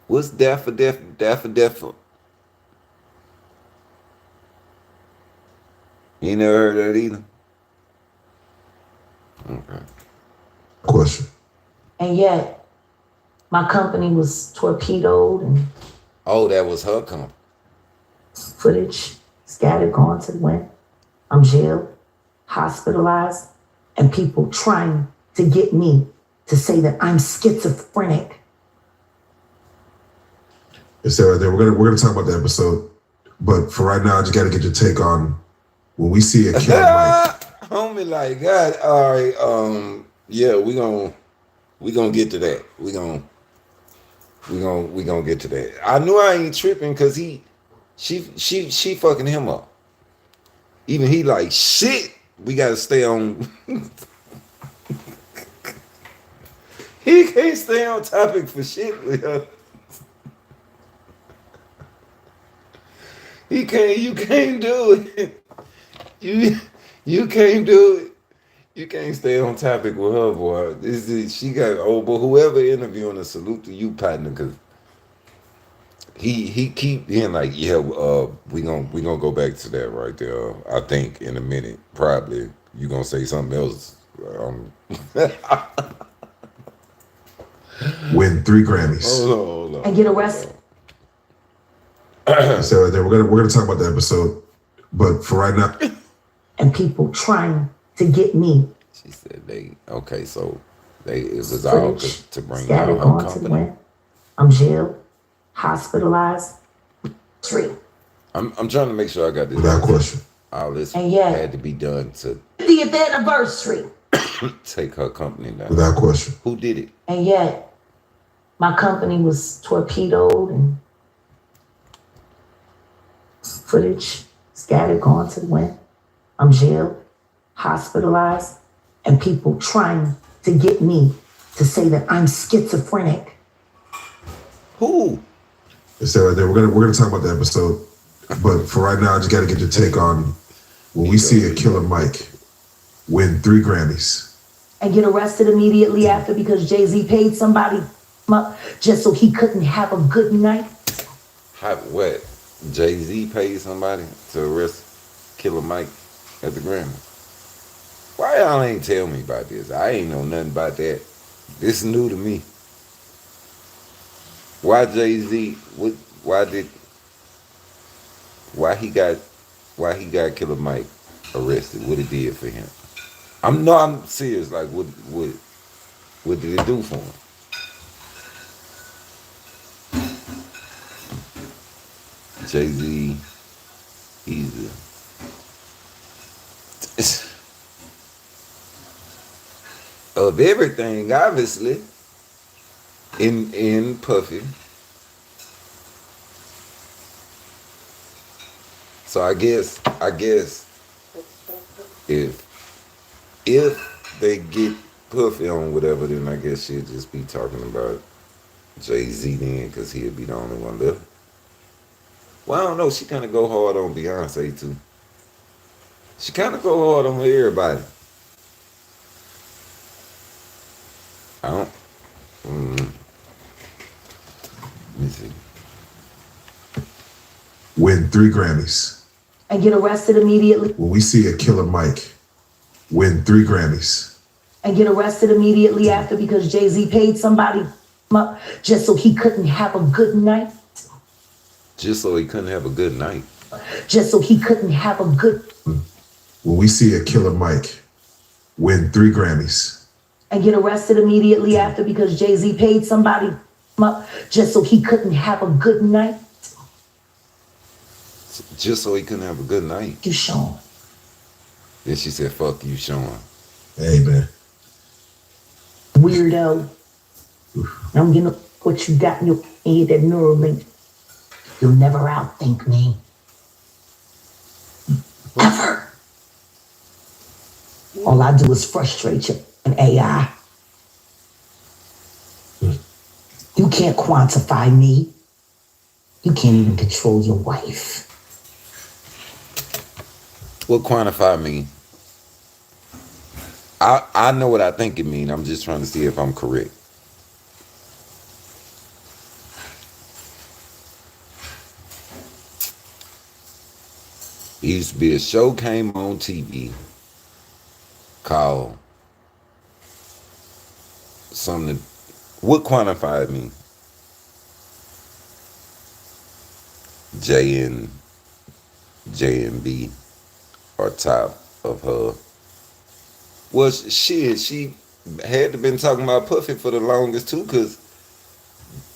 What's daffodil? You never heard that either? Okay. Question. And yet, my company was torpedoed and... Oh, that was her company. Footage scattered, gone to the wind. I'm jailed, hospitalized, and people trying to get me to say that I'm schizophrenic. It's right there. We're gonna talk about the episode, but for right now, I just gotta get your take on when we see a kid. Homie, like God. All right. Yeah, we gonna get to that. We gonna get to that. I knew I ain't tripping because she fucking him up. Even he like shit. We gotta stay on. He can't stay on topic for shit with her. You can't do it. You can't do it. You can't stay on topic with her, boy. She got but whoever interviewing her, salute to you, partner, because he keep being like, yeah, we gonna go back to that right there. I think in a minute, probably you gonna say something else. Win 3 Grammys. Hold on. And get arrested. So right there, we're gonna talk about the episode, but for right now, and people trying to get me. She said okay, so it was all to bring Scattered, down her gone to the company. wind. I'm jailed, hospitalized. 3. I'm trying to make sure I got this. Without question. All this And yet, had to be done to 50th anniversary. take her company down. Without question. Who did it? And yet, my company was torpedoed and footage scattered, gone to the wind. I'm jailed, hospitalized, and people trying to get me to say that I'm schizophrenic. Who? It's that right there. We're gonna talk about the episode, but for right now, I just got to get your take on when we see a Killer Mike win 3 Grammys And get arrested immediately after because Jay-Z paid somebody just so he couldn't have a good night. What? Jay-Z paid somebody to arrest Killer Mike at the Grammy. Why y'all ain't tell me about this? I ain't know nothing about that. This is new to me. Why Jay-Z? Why he got Killer Mike arrested? What it did for him? I'm serious. Like what did it do for him? Jay-Z, he's of everything, obviously, in Puffy. So I guess if they get Puffy on whatever, then I guess she'll just be talking about Jay-Z then, because he'll be the only one left. Well, I don't know. She kind of go hard on Beyonce, too. She kind of go hard on everybody. I don't... Let me see. win 3 Grammys. And get arrested immediately. When we see a Killer Mike win 3 Grammys. And get arrested immediately after because Jay-Z paid somebody just so he couldn't have a good night. Just so he couldn't have a good night. Just so he couldn't have a good... When we see a Killer Mike win 3 Grammys. And get arrested immediately after because Jay-Z paid somebody just so he couldn't have a good night. Just so he couldn't have a good night. You, Sean. Then she said, fuck you, Sean. Hey, man. Weirdo. I'm getting what you got in your head, that Neuralink. You'll never outthink me. Ever. All I do is frustrate you and AI. You can't quantify me. You can't even control your wife. What quantify mean? I know what I think it mean. I'm just trying to see if I'm correct. It used to be a show came on TV called something. What quantified me? J and B are top of her. Well, she had to been talking about Puffy for the longest too, because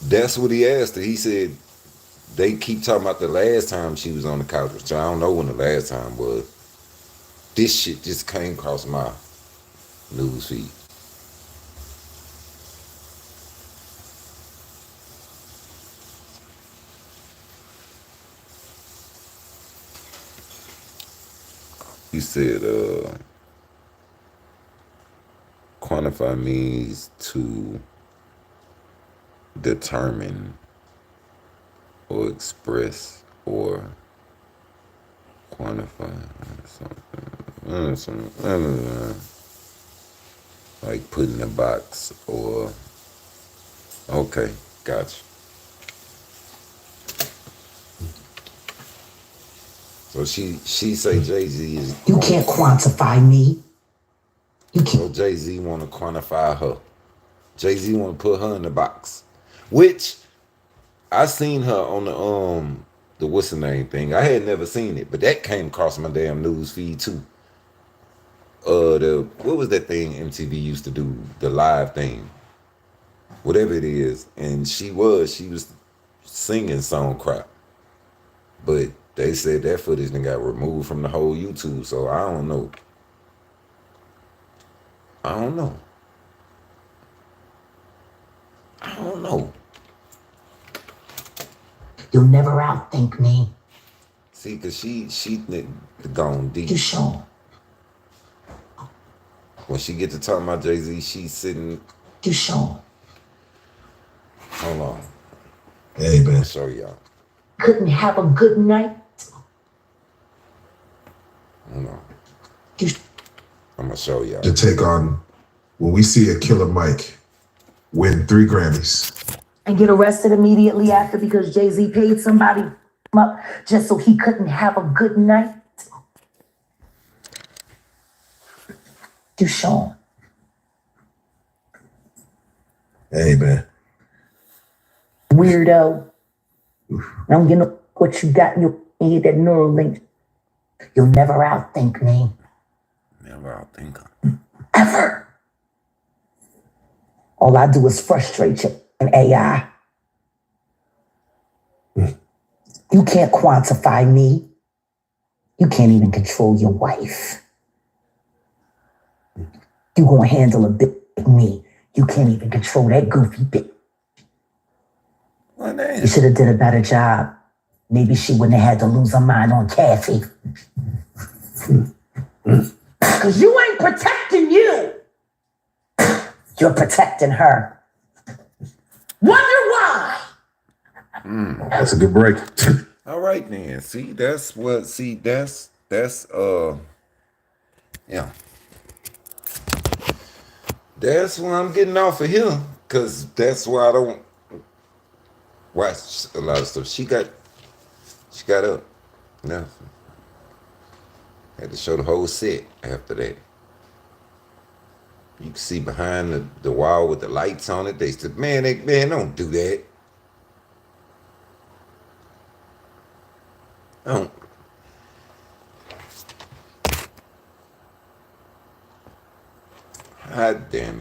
that's what he asked her. He said they keep talking about the last time she was on the couch, which I don't know when the last time was. This shit just came across my news feed. You said quantify means to determine or express or quantify something. Like put in a box or okay, gotcha. So she say Jay-Z is... You can't quantify me. You can't. So Jay-Z want to quantify her. Jay-Z want to put her in the box. Which, I seen her on the what's the name thing. I had never seen it, but that came across my damn news feed too. what was that thing MTV used to do? The live thing. Whatever it is. And she was singing song crap. But they said that footage then got removed from the whole YouTube, so I don't know. I don't know. I don't know. You'll never outthink me. See, cause she gone deep. You sure? When she get to talking about Jay-Z, she's sitting. You sure? Hold on. Hey, man. I'll show y'all. Couldn't have a good night? Hold on. You I'm gonna show y'all. To take on when we see a Killer Mike win 3 Grammys. and get arrested immediately after because Jay-Z paid somebody up just so he couldn't have a good night? Deshaun. Hey, man. Weirdo. I don't get no what you got in your head, that neural link. You'll never outthink me. Never outthink her. Ever. All I do is frustrate you and AI. You can't quantify me. You can't even control your wife. You gonna handle a bit like me. You can't even control that goofy bit. Well, damn. You should have did a better job. Maybe she wouldn't have had to lose her mind on Kathy. Because you ain't protecting you. You're protecting her. Wonder why? That's a good break. All right then. See, that's yeah. That's why I'm getting off of here. Cause that's why I don't watch a lot of stuff. She got up. No. Had to show the whole set after that. You can see behind the wall with the lights on it. They said, man, don't do that. Don't. God damn it.